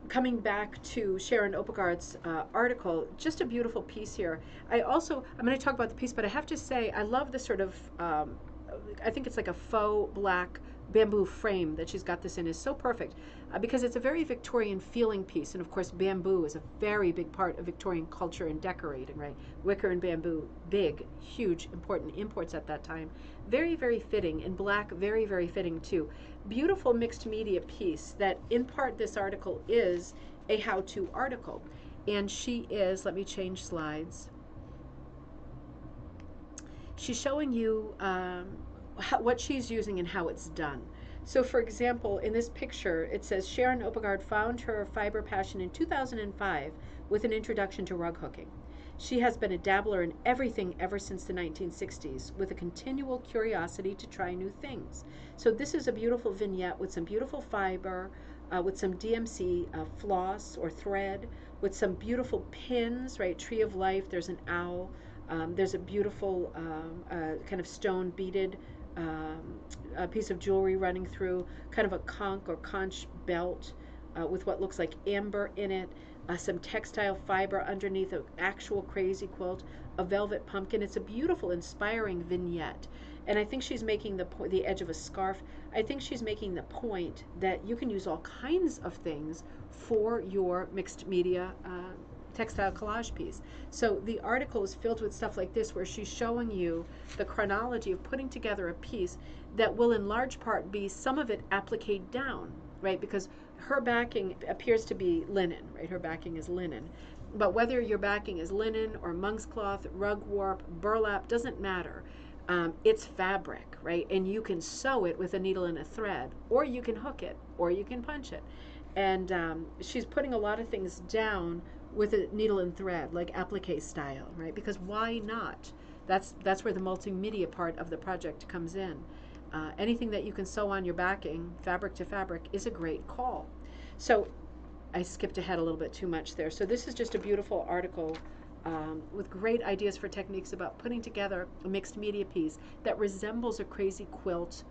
coming back to Sharon Oppegard's article, just a beautiful piece here. I'm going to talk about the piece, but I have to say, I love the sort of, I think it's like a faux black bamboo frame that she's got this in is so perfect, because it's a very Victorian feeling piece. And of course, bamboo is a very big part of Victorian culture and decorating, right? Wicker and bamboo, big, huge, important imports at that time. Very, very fitting. In black, very, very fitting too. Beautiful mixed media piece that in part this article is a how-to article. And she is, let me change slides. She's showing you what she's using and how it's done. So for example, in this picture, it says Sharon Oppegard found her fiber passion in 2005 with an introduction to rug hooking. She has been a dabbler in everything ever since the 1960s, with a continual curiosity to try new things. So this is a beautiful vignette with some beautiful fiber, with some DMC floss or thread, with some beautiful pins, right? Tree of Life, there's an owl. There's a beautiful kind of stone beaded a piece of jewelry running through, kind of a conch or conch belt with what looks like amber in it, some textile fiber underneath an actual crazy quilt, a velvet pumpkin. It's a beautiful, inspiring vignette. And I think she's making the edge of a scarf. I think she's making the point that you can use all kinds of things for your mixed media textile collage piece. So the article is filled with stuff like this, where she's showing you the chronology of putting together a piece that will in large part be some of it appliqued down, right? Because her backing appears to be linen, right? Her backing is linen. But whether your backing is linen or monk's cloth, rug warp, burlap, doesn't matter. It's fabric, right? And you can sew it with a needle and a thread, or you can hook it, or you can punch it. And she's putting a lot of things down with a needle and thread, like applique style, right? Because why not? That's where the multimedia part of the project comes in. Anything that you can sew on your backing, fabric to fabric, is a great call. So I skipped ahead a little bit too much there. So this is just a beautiful article with great ideas for techniques about putting together a mixed media piece that resembles a crazy quilt,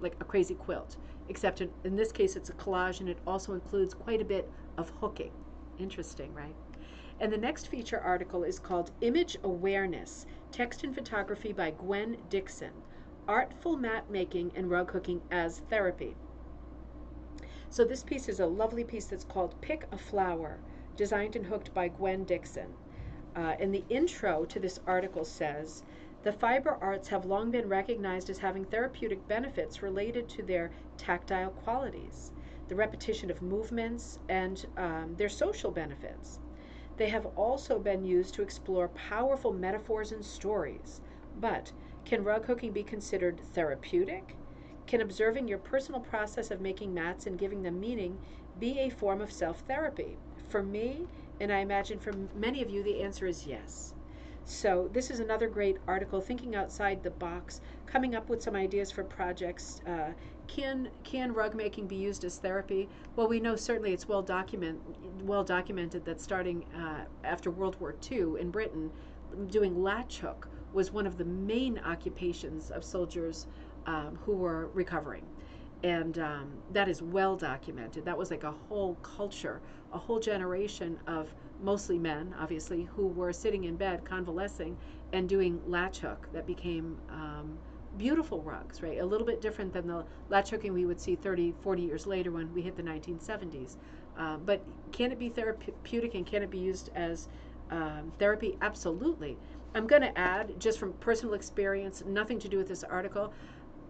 like a crazy quilt, except in this case it's a collage, and it also includes quite a bit of hooking. Interesting, right? And the next feature article is called Image Awareness, Text and Photography by Gwen Dixon, Artful Mat Making and Rug Hooking as Therapy. So this piece is a lovely piece that's called Pick a Flower, designed and hooked by Gwen Dixon. And the intro to this article says, the fiber arts have long been recognized as having therapeutic benefits related to their tactile qualities, the repetition of movements, and their social benefits. They have also been used to explore powerful metaphors and stories. But can rug hooking be considered therapeutic? Can observing your personal process of making mats and giving them meaning be a form of self-therapy? For me, and I imagine for many of you, the answer is yes. So this is another great article, thinking outside the box, coming up with some ideas for projects. Can rug making be used as therapy? Well, we know certainly it's well documented that starting after World War II in Britain, doing latch hook was one of the main occupations of soldiers who were recovering. And that is well documented. That was like a whole culture, a whole generation of mostly men, obviously, who were sitting in bed convalescing and doing latch hook that became beautiful rugs, right? A little bit different than the latch hooking we would see 30, 40 years later when we hit the 1970s. But can it be therapeutic, and can it be used as therapy? Absolutely. I'm going to add, just from personal experience, nothing to do with this article,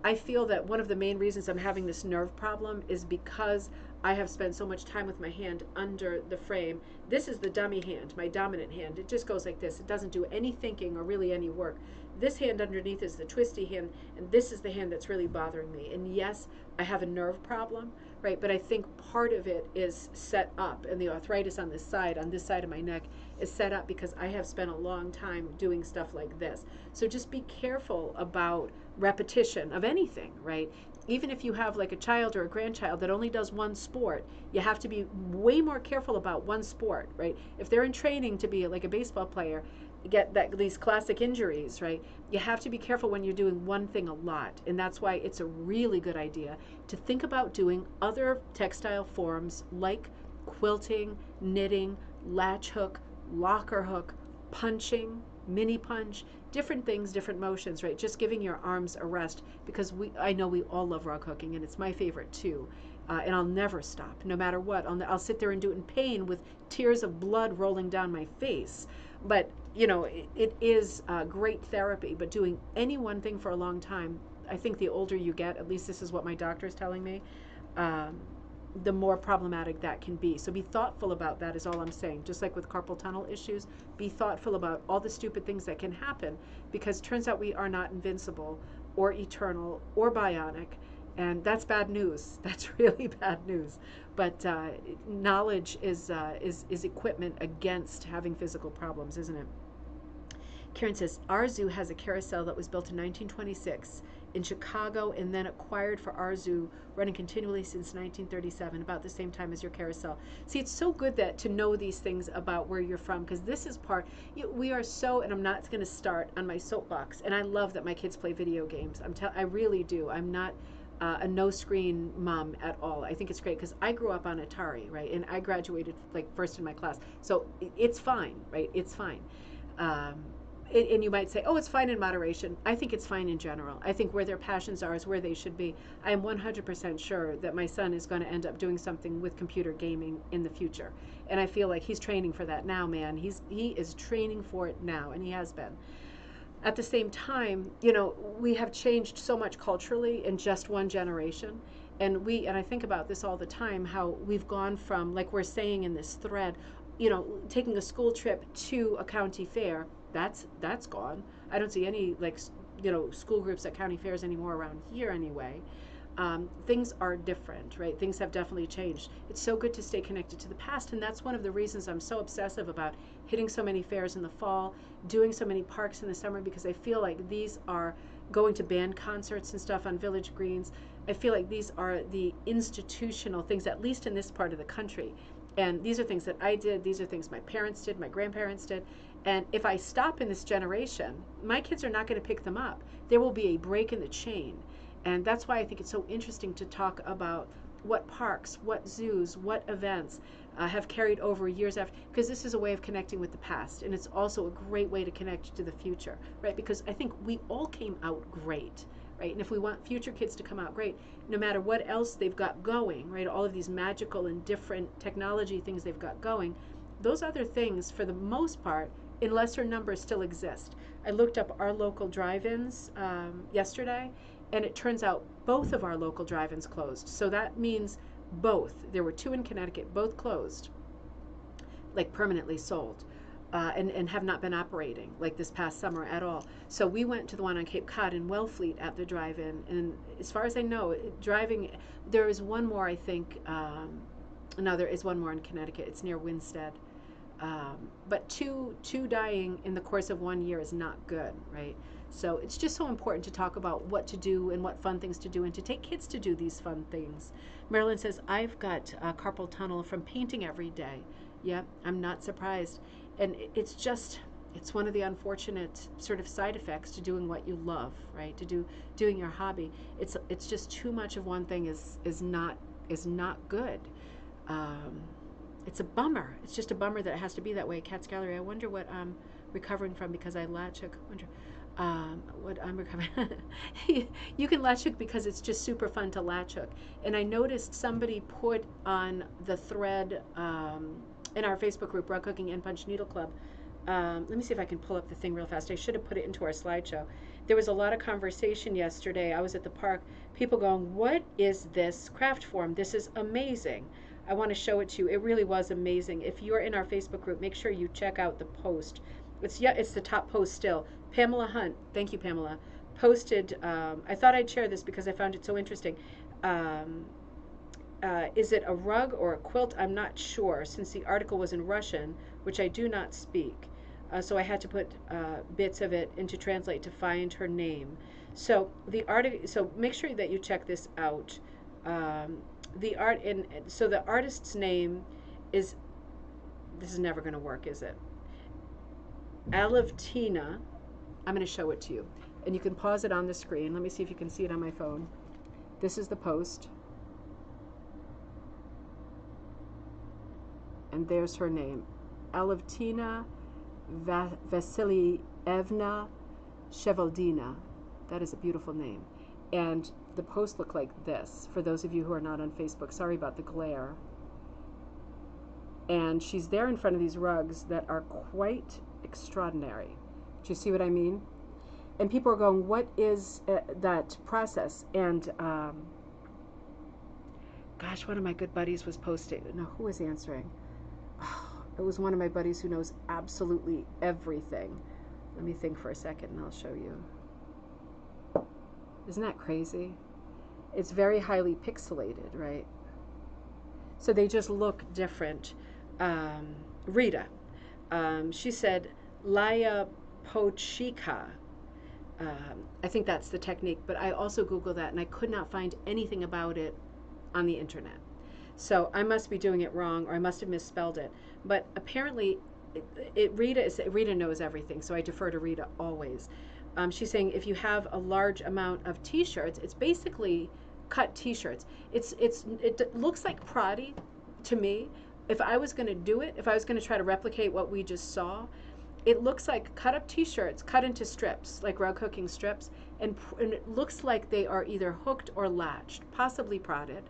I feel that one of the main reasons I'm having this nerve problem is because I have spent so much time with my hand under the frame. This is the dummy hand, my dominant hand. It just goes like this. It doesn't do any thinking or really any work. This hand underneath is the twisty hand, and this is the hand that's really bothering me. And yes, I have a nerve problem, right? But I think part of it is set up, and the arthritis on this side of my neck, is set up because I have spent a long time doing stuff like this. So just be careful about repetition of anything, right? Even if you have like a child or a grandchild that only does one sport, you have to be way more careful about one sport, right? If they're in training to be like a baseball player, get these classic injuries, right? You have to be careful when you're doing one thing a lot. And that's why it's a really good idea to think about doing other textile forms like quilting, knitting, latch hook, locker hook, punching, mini punch, different things, different motions, right? Just giving your arms a rest, because I know we all love rug hooking, and it's my favorite too. And I'll never stop, no matter what. I'll sit there and do it in pain with tears of blood rolling down my face. But, it is great therapy. But doing any one thing for a long time, I think the older you get, at least this is what my doctor is telling me, the more problematic that can be. So be thoughtful about that is all I'm saying. Just like with carpal tunnel issues, be thoughtful about all the stupid things that can happen, because it turns out we are not invincible or eternal or bionic, and that's bad news. That's really bad news. But knowledge is equipment against having physical problems, isn't it? Karen says, our zoo has a carousel that was built in 1926 in Chicago and then acquired for our zoo, running continually since 1937, about the same time as your carousel. See, it's so good to know these things about where you're from, because this is we are so, and I'm not going to start on my soapbox, and I love that my kids play video games. I really do. I'm not a no-screen mom at all. I think it's great because I grew up on Atari, right? And I graduated like first in my class. So it's fine, right? It's fine. And you might say, oh, it's fine in moderation. I think it's fine in general. I think where their passions are is where they should be. I am 100% sure that my son is going to end up doing something with computer gaming in the future. And I feel like he's training for that now, man. He is training for it now, and he has been. At the same time, we have changed so much culturally in just one generation. And I think about this all the time, how we've gone from, like we're saying in this thread, taking a school trip to a county fair. That's gone. I don't see any school groups at county fairs anymore around here anyway. Things are different, right? Things have definitely changed. It's so good to stay connected to the past, and that's one of the reasons I'm so obsessive about hitting so many fairs in the fall, doing so many parks in the summer, because I feel like these are going to band concerts and stuff on Village Greens. I feel like these are the institutional things, at least in this part of the country. And these are things that I did. These are things my parents did, my grandparents did. And if I stop in this generation, my kids are not going to pick them up. There will be a break in the chain. And that's why I think it's so interesting to talk about what parks, what zoos, what events have carried over years after, because this is a way of connecting with the past, and it's also a great way to connect to the future, right? Because I think we all came out great, right? And if we want future kids to come out great, no matter what else they've got going, right, all of these magical and different technology things they've got going, those other things, for the most part, in lesser numbers, still exist. I looked up our local drive-ins yesterday, and it turns out both of our local drive-ins closed. So that means both. There were 2 in Connecticut, both closed, like permanently sold, and have not been operating like this past summer at all. So we went to the one on Cape Cod in Wellfleet at the drive-in, and as far as I know, there is one more, I think. No, there is one more in Connecticut. It's near Winstead. But two dying in the course of 1 year is not good, right? So it's just so important to talk about what to do and what fun things to do, and to take kids to do these fun things. Marilyn says, I've got carpal tunnel from painting every day. Yeah, I'm not surprised. And it's one of the unfortunate sort of side effects to doing what you love, right? Doing your hobby. It's just too much of one thing is not good. It's a bummer. It's just a bummer that it has to be that way. Cat's Gallery. I wonder what I'm recovering from because I latch hook. What I'm recovering. You can latch hook because it's just super fun to latch hook. And I noticed somebody put on the thread in our Facebook group, Rug Hooking and Punch Needle Club. Let me see if I can pull up the thing real fast. I should have put it into our slideshow. There was a lot of conversation yesterday. I was at the park. People going, what is this craft form? This is amazing. I want to show it to you. It really was amazing. If you're in our Facebook group, make sure you check out the post. It's the top post still. Pamela Hunt, thank you, Pamela, posted. I thought I'd share this because I found it so interesting. Is it a rug or a quilt? I'm not sure, since the article was in Russian, which I do not speak. So I had to put bits of it into Translate to find her name. So so make sure that you check this out. So the artist's name is, this is never going to work, is it? Alavtina. I'm going to show it to you, and you can pause it on the screen. Let me see if you can see it on my phone. This is the post, and there's her name, Alavtina Vasilievna Shevaldina. That is a beautiful name. And the post looked like this, for those of you who are not on Facebook. Sorry about the glare. And she's there in front of these rugs that are quite extraordinary. Do you see what I mean? And people are going, what is that process? And gosh, one of my good buddies was posting. No, who was answering? Oh, it was one of my buddies who knows absolutely everything. Let me think for a second and I'll show you. Isn't that crazy? It's very highly pixelated, right? So they just look different. Rita, she said Laya Pochika. I think that's the technique, but I also Googled that and I could not find anything about it on the internet. So I must be doing it wrong, or I must have misspelled it. But apparently, Rita knows everything, so I defer to Rita always. She's saying if you have a large amount of T-shirts, it's basically cut T-shirts. It looks like Prati to me. If I was going to do it, if I was going to try to replicate what we just saw, it looks like cut up T-shirts, cut into strips, like rug hooking strips, and it looks like they are either hooked or latched, possibly prodded.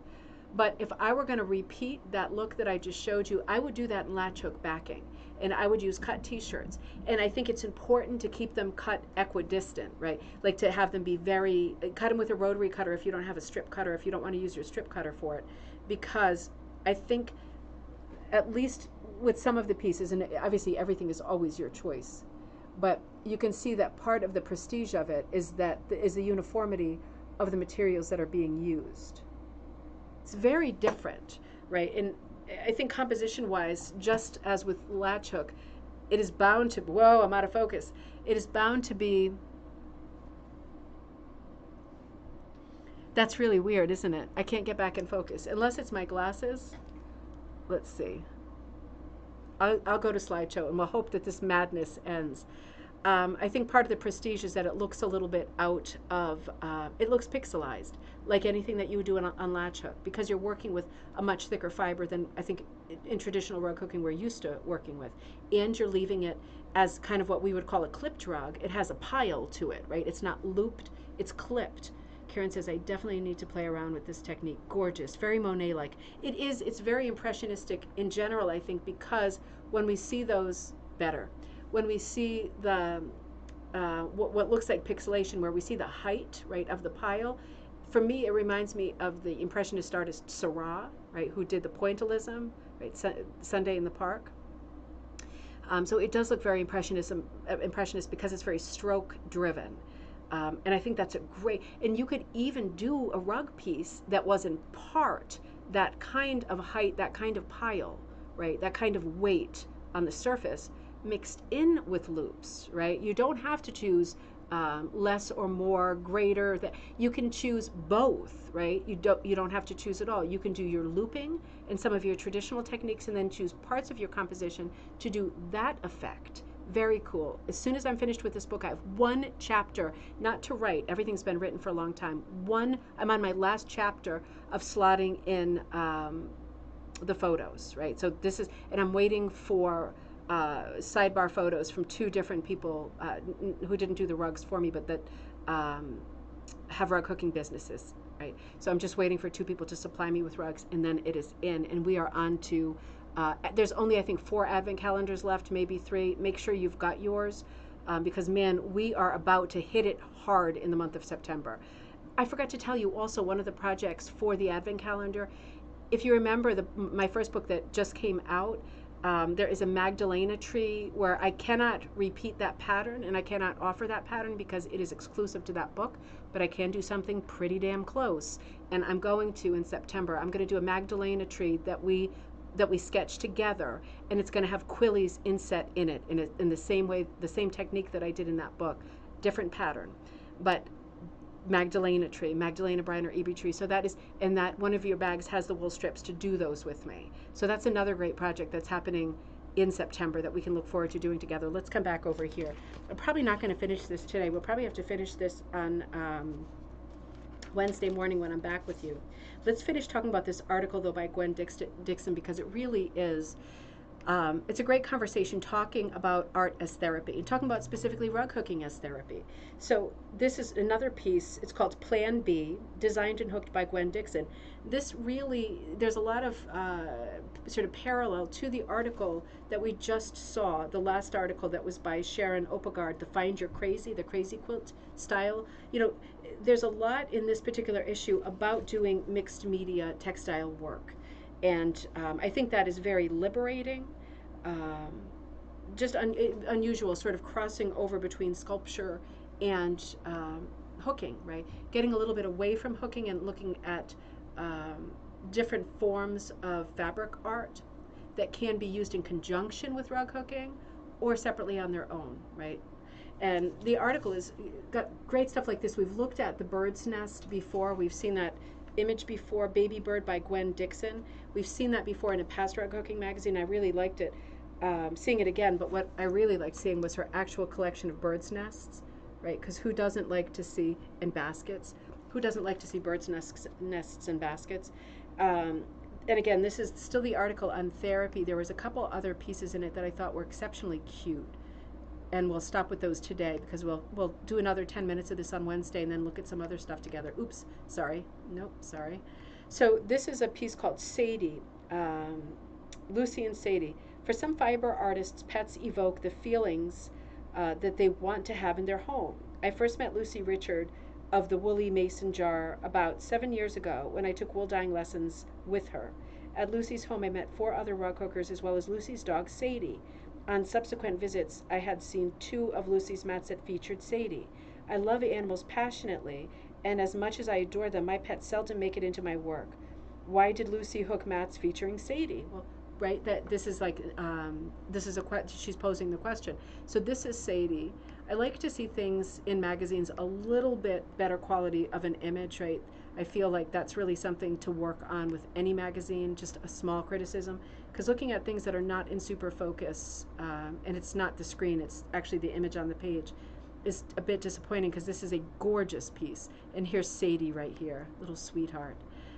But if I were going to repeat that look that I just showed you, I would do that in latch hook backing, and I would use cut T-shirts. And I think it's important to keep them cut equidistant, right? Like to have them be cut them with a rotary cutter if you don't have a strip cutter, if you don't want to use your strip cutter for it, because I think at least with some of the pieces, and obviously everything is always your choice, but you can see that part of the prestige of it is the uniformity of the materials that are being used. It's very different, right? And I think composition wise, just as with latch hook, it is bound to, whoa, I'm out of focus. It is bound to be, that's really weird, isn't it? I can't get back in focus. Unless it's my glasses. Let's see. I'll go to slideshow and we'll hope that this madness ends. I think part of the prestige is that it looks a little bit out of, it looks pixelized, like anything that you would do on latch hook, because you're working with a much thicker fiber than I think in traditional rug hooking we're used to working with. And you're leaving it as kind of what we would call a clipped rug. It has a pile to it, right? It's not looped, it's clipped. Karen says, I definitely need to play around with this technique. Gorgeous, very Monet-like. It's very impressionistic in general, I think, because when we see those better, when we see the what looks like pixelation, where we see the height, right, of the pile, for me it reminds me of the impressionist artist Seurat, right, who did the pointillism, right, Sunday in the Park. So it does look very impressionist because it's very stroke driven. And I think that's a great, and you could even do a rug piece that was in part that kind of height, that kind of pile, right, that kind of weight on the surface mixed in with loops, right? You don't have to choose less or more, greater. That you can choose both, right? You don't have to choose it all. You can do your looping and some of your traditional techniques, and then choose parts of your composition to do that effect. Very cool. As soon as I'm finished with this book, I have one chapter, not to write. Everything's been written for a long time. I'm on my last chapter of slotting in the photos, right? So this is, and I'm waiting for sidebar photos from two different people who didn't do the rugs for me, but that have rug hooking businesses, right? So I'm just waiting for two people to supply me with rugs, and then it is in, and we are on to, there's only, I think, 4 advent calendars left, maybe 3. Make sure you've got yours, because man, we are about to hit it hard in the month of September. I forgot to tell you also, one of the projects for the advent calendar, if you remember my first book that just came out, there is a Magdalena tree where I cannot repeat that pattern and I cannot offer that pattern because it is exclusive to that book, but I can do something pretty damn close. And I'm going to, in September, I'm going to do a Magdalena tree that we sketch together, and it's going to have Quilly's inset in it in the same way, the same technique that I did in that book, different pattern, but Magdalena tree, Magdalena Briner EB tree. So that is, and that one of your bags has the wool strips to do those with me. So that's another great project that's happening in September that we can look forward to doing together. Let's come back over here. I'm probably not going to finish this today. We'll probably have to finish this on Wednesday morning when I'm back with you. Let's finish talking about this article, though, by Gwen Dixon, because it really is, it's a great conversation talking about art as therapy and talking about specifically rug hooking as therapy. So this is another piece. It's called Plan B, designed and hooked by Gwen Dixon. This really, there's a lot of sort of parallel to the article that we just saw, the last article that was by Sharon Oppegard, the Find Your Crazy, the crazy quilt style. You know, there's a lot in this particular issue about doing mixed media textile work. And I think that is very liberating, just unusual, sort of crossing over between sculpture and hooking, right? Getting a little bit away from hooking and looking at different forms of fabric art that can be used in conjunction with rug hooking or separately on their own, right? And the article has got great stuff like this. We've looked at the bird's nest before. We've seen that image before, Baby Bird by Gwen Dixon. We've seen that before in a past rug hooking magazine. I really liked it, seeing it again, but what I really liked seeing was her actual collection of bird's nests, right? Because who doesn't like to see, in baskets, who doesn't like to see bird's nests and baskets? And again, this is still the article on therapy. There was a couple other pieces in it that I thought were exceptionally cute. And we'll stop with those today because we'll do another 10 minutes of this on Wednesday and then look at some other stuff together. Oops, sorry. Nope, sorry. So this is a piece called Sadie, Lucy and Sadie. For some fiber artists, pets evoke the feelings that they want to have in their home. I first met Lucy Richard of the Woolly Mason Jar about 7 years ago when I took wool dyeing lessons with her. At Lucy's home, I met 4 other rug hookers as well as Lucy's dog, Sadie. On subsequent visits, I had seen 2 of Lucy's mats that featured Sadie. I love animals passionately, and as much as I adore them, my pets seldom make it into my work. Why did Lucy hook mats featuring Sadie? Well, right, that this is like this is a question. She's posing the question. So this is Sadie. I like to see things in magazines a little bit better quality of an image, right? I feel like that's really something to work on with any magazine, just a small criticism. Because looking at things that are not in super focus, and it's not the screen, it's actually the image on the page, is a bit disappointing because this is a gorgeous piece. And here's Sadie right here, little sweetheart.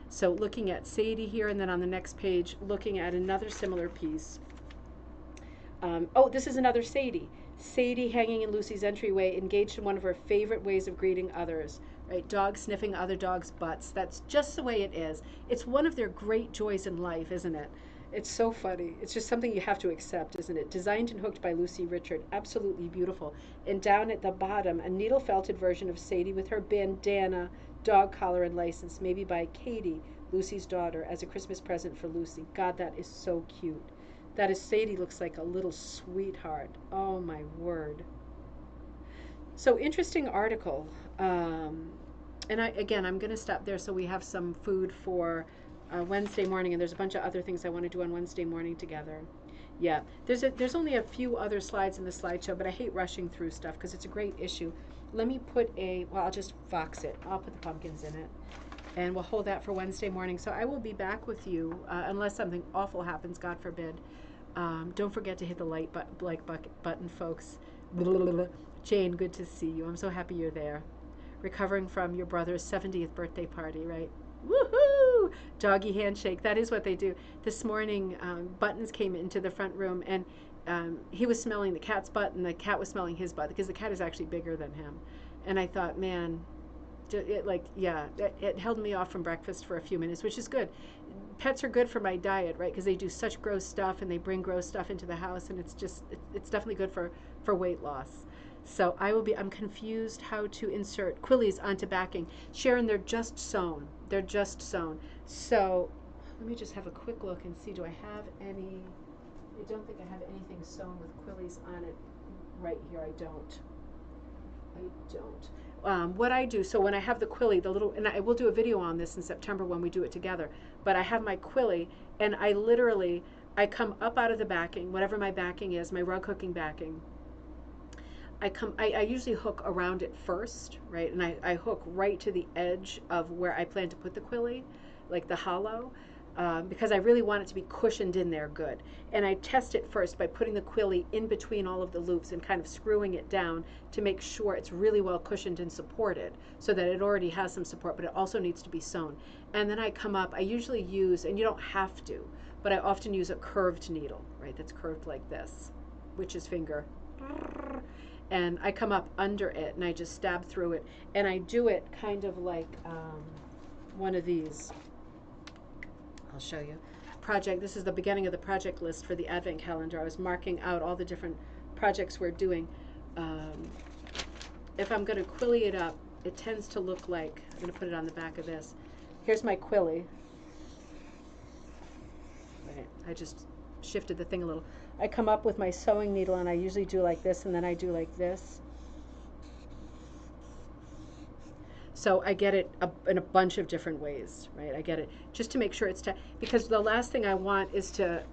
So looking at Sadie here, and then on the next page, looking at another similar piece. Oh, this is another Sadie. Sadie hanging in Lucy's entryway, engaged in one of her favorite ways of greeting others. Right, dogs sniffing other dogs' butts. That's just the way it is. It's one of their great joys in life, isn't it? It's so funny. It's just something you have to accept, isn't it? Designed and hooked by Lucy Richard. Absolutely beautiful. And down at the bottom, a needle felted version of Sadie with her bandana, dog collar, and license, maybe by Katie, Lucy's daughter, as a Christmas present for Lucy. God, that is so cute. That is, Sadie looks like a little sweetheart. Oh my word. So interesting article. And I'm going to stop there so we have some food for Wednesday morning, and there's a bunch of other things I want to do on Wednesday morning together. Yeah, there's only a few other slides in the slideshow, but I hate rushing through stuff because it's a great issue. Let me put I'll just box it. I'll put the pumpkins in it, and we'll hold that for Wednesday morning. So I will be back with you unless something awful happens, God forbid. Don't forget to hit the like button, folks. Jane, good to see you. I'm so happy you're there. Recovering from your brother's 70th birthday party, right? Woohoo! Doggy handshake. That is what they do. This morning, Buttons came into the front room, and he was smelling the cat's butt, and the cat was smelling his butt because the cat is actually bigger than him. And I thought, man, it held me off from breakfast for a few minutes, which is good. Pets are good for my diet, right? Because they do such gross stuff, and they bring gross stuff into the house, and it's definitely good for weight loss. So I'm confused how to insert quillies onto backing. Sharon, they're just sewn. They're just sewn. So let me just have a quick look and see, do I have any? I don't think I have anything sewn with quillies on it right here. I don't. What I do, so when I have the quilly, and I will do a video on this in September when we do it together, but I have my quilly, and I come up out of the backing, whatever my backing is, my rug hooking backing. I usually hook around it first, right? And I hook right to the edge of where I plan to put the quilly, like the hollow, because I really want it to be cushioned in there good. And I test it first by putting the quilly in between all of the loops and kind of screwing it down to make sure it's really well cushioned and supported, so that it already has some support, but it also needs to be sewn. And then I come up, I usually use, and you don't have to, but I often use a curved needle, right? That's curved like this, witch's finger. And I come up under it and I just stab through it, and I do it kind of like one of these. I'll show you. This is the beginning of the project list for the Advent calendar. I was marking out all the different projects we're doing. If I'm going to quilly it up, it tends to look like, I'm going to put it on the back of this. Here's my quilly. Right, I just shifted the thing a little. I come up with my sewing needle, and I usually do like this, and then I do like this. So I get it in a bunch of different ways, right? I get it just to make sure it's because the last thing I want is to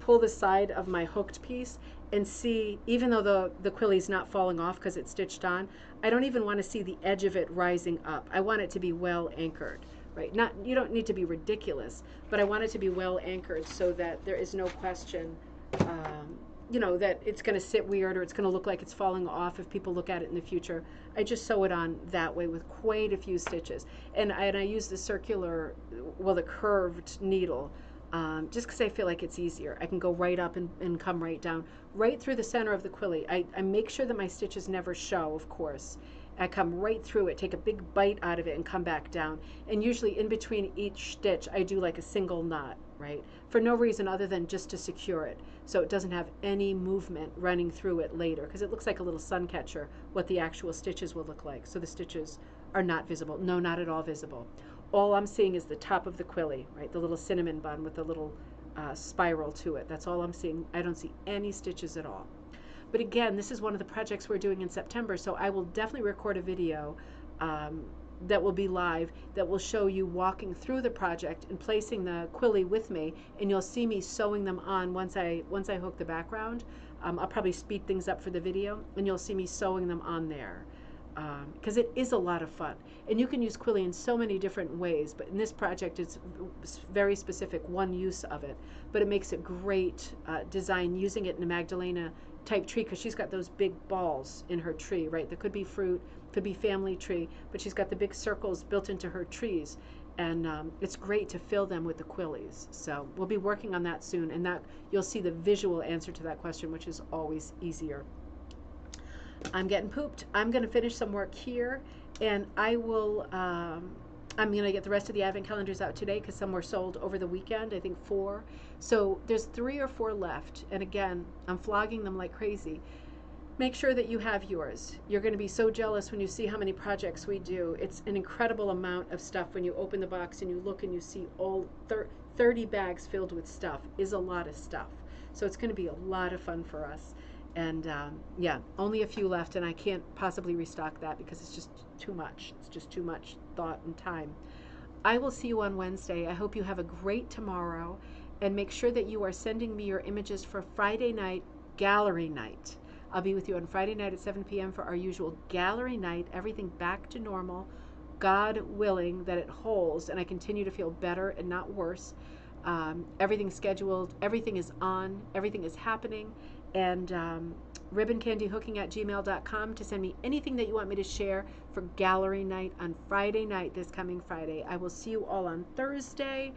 pull the side of my hooked piece and see, even though the quilly's not falling off because it's stitched on, I don't even want to see the edge of it rising up. I want it to be well anchored, right? You don't need to be ridiculous, but I want it to be well anchored so that there is no question, that it's going to sit weird or it's going to look like it's falling off if people look at it in the future. I just sew it on that way with quite a few stitches. And I use the curved needle, just because I feel like it's easier. I can go right up and come right down, right through the center of the quilly. I make sure that my stitches never show, of course. I come right through it, take a big bite out of it, and come back down. And usually in between each stitch, I do like a single knot, right? For no reason other than just to secure it, so it doesn't have any movement running through it later, because it looks like a little sun catcher, what the actual stitches will look like. So the stitches are not visible. No, not at all visible. All I'm seeing is the top of the quilly, right? The little cinnamon bun with the little spiral to it. That's all I'm seeing. I don't see any stitches at all. But again, this is one of the projects we're doing in September, so I will definitely record a video that will be live that will show you walking through the project and placing the quilly with me, and you'll see me sewing them on once I hook the background. I'll probably speed things up for the video, and you'll see me sewing them on there. Because it is a lot of fun. And you can use quilly in so many different ways, but in this project it's very specific, one use of it. But it makes a great design using it in a Magdalena type tree, because she's got those big balls in her tree, right? That could be fruit, could be family tree, but she's got the big circles built into her trees. And it's great to fill them with the quillies. So we'll be working on that soon, and that you'll see the visual answer to that question, which is always easier. I'm getting pooped. I'm going to finish some work here, and I will, I'm going to get the rest of the advent calendars out today because some were sold over the weekend, I think 4. So there's 3 or 4 left, and again, I'm flogging them like crazy. Make sure that you have yours. You're going to be so jealous when you see how many projects we do. It's an incredible amount of stuff when you open the box and you look and you see all 30 bags filled with stuff is a lot of stuff. So it's going to be a lot of fun for us. And yeah, only a few left, and I can't possibly restock that because it's just too much. It's just too much thought and time. I will see you on Wednesday. I hope you have a great tomorrow, and make sure that you are sending me your images for Friday night gallery night. I'll be with you on Friday night at 7 p.m. for our usual gallery night, everything back to normal, God willing that it holds and I continue to feel better and not worse. Everything's scheduled, everything is on, everything is happening. And ribboncandyhooking@gmail.com to send me anything that you want me to share for gallery night on Friday night, this coming Friday. I will see you all on Thursday.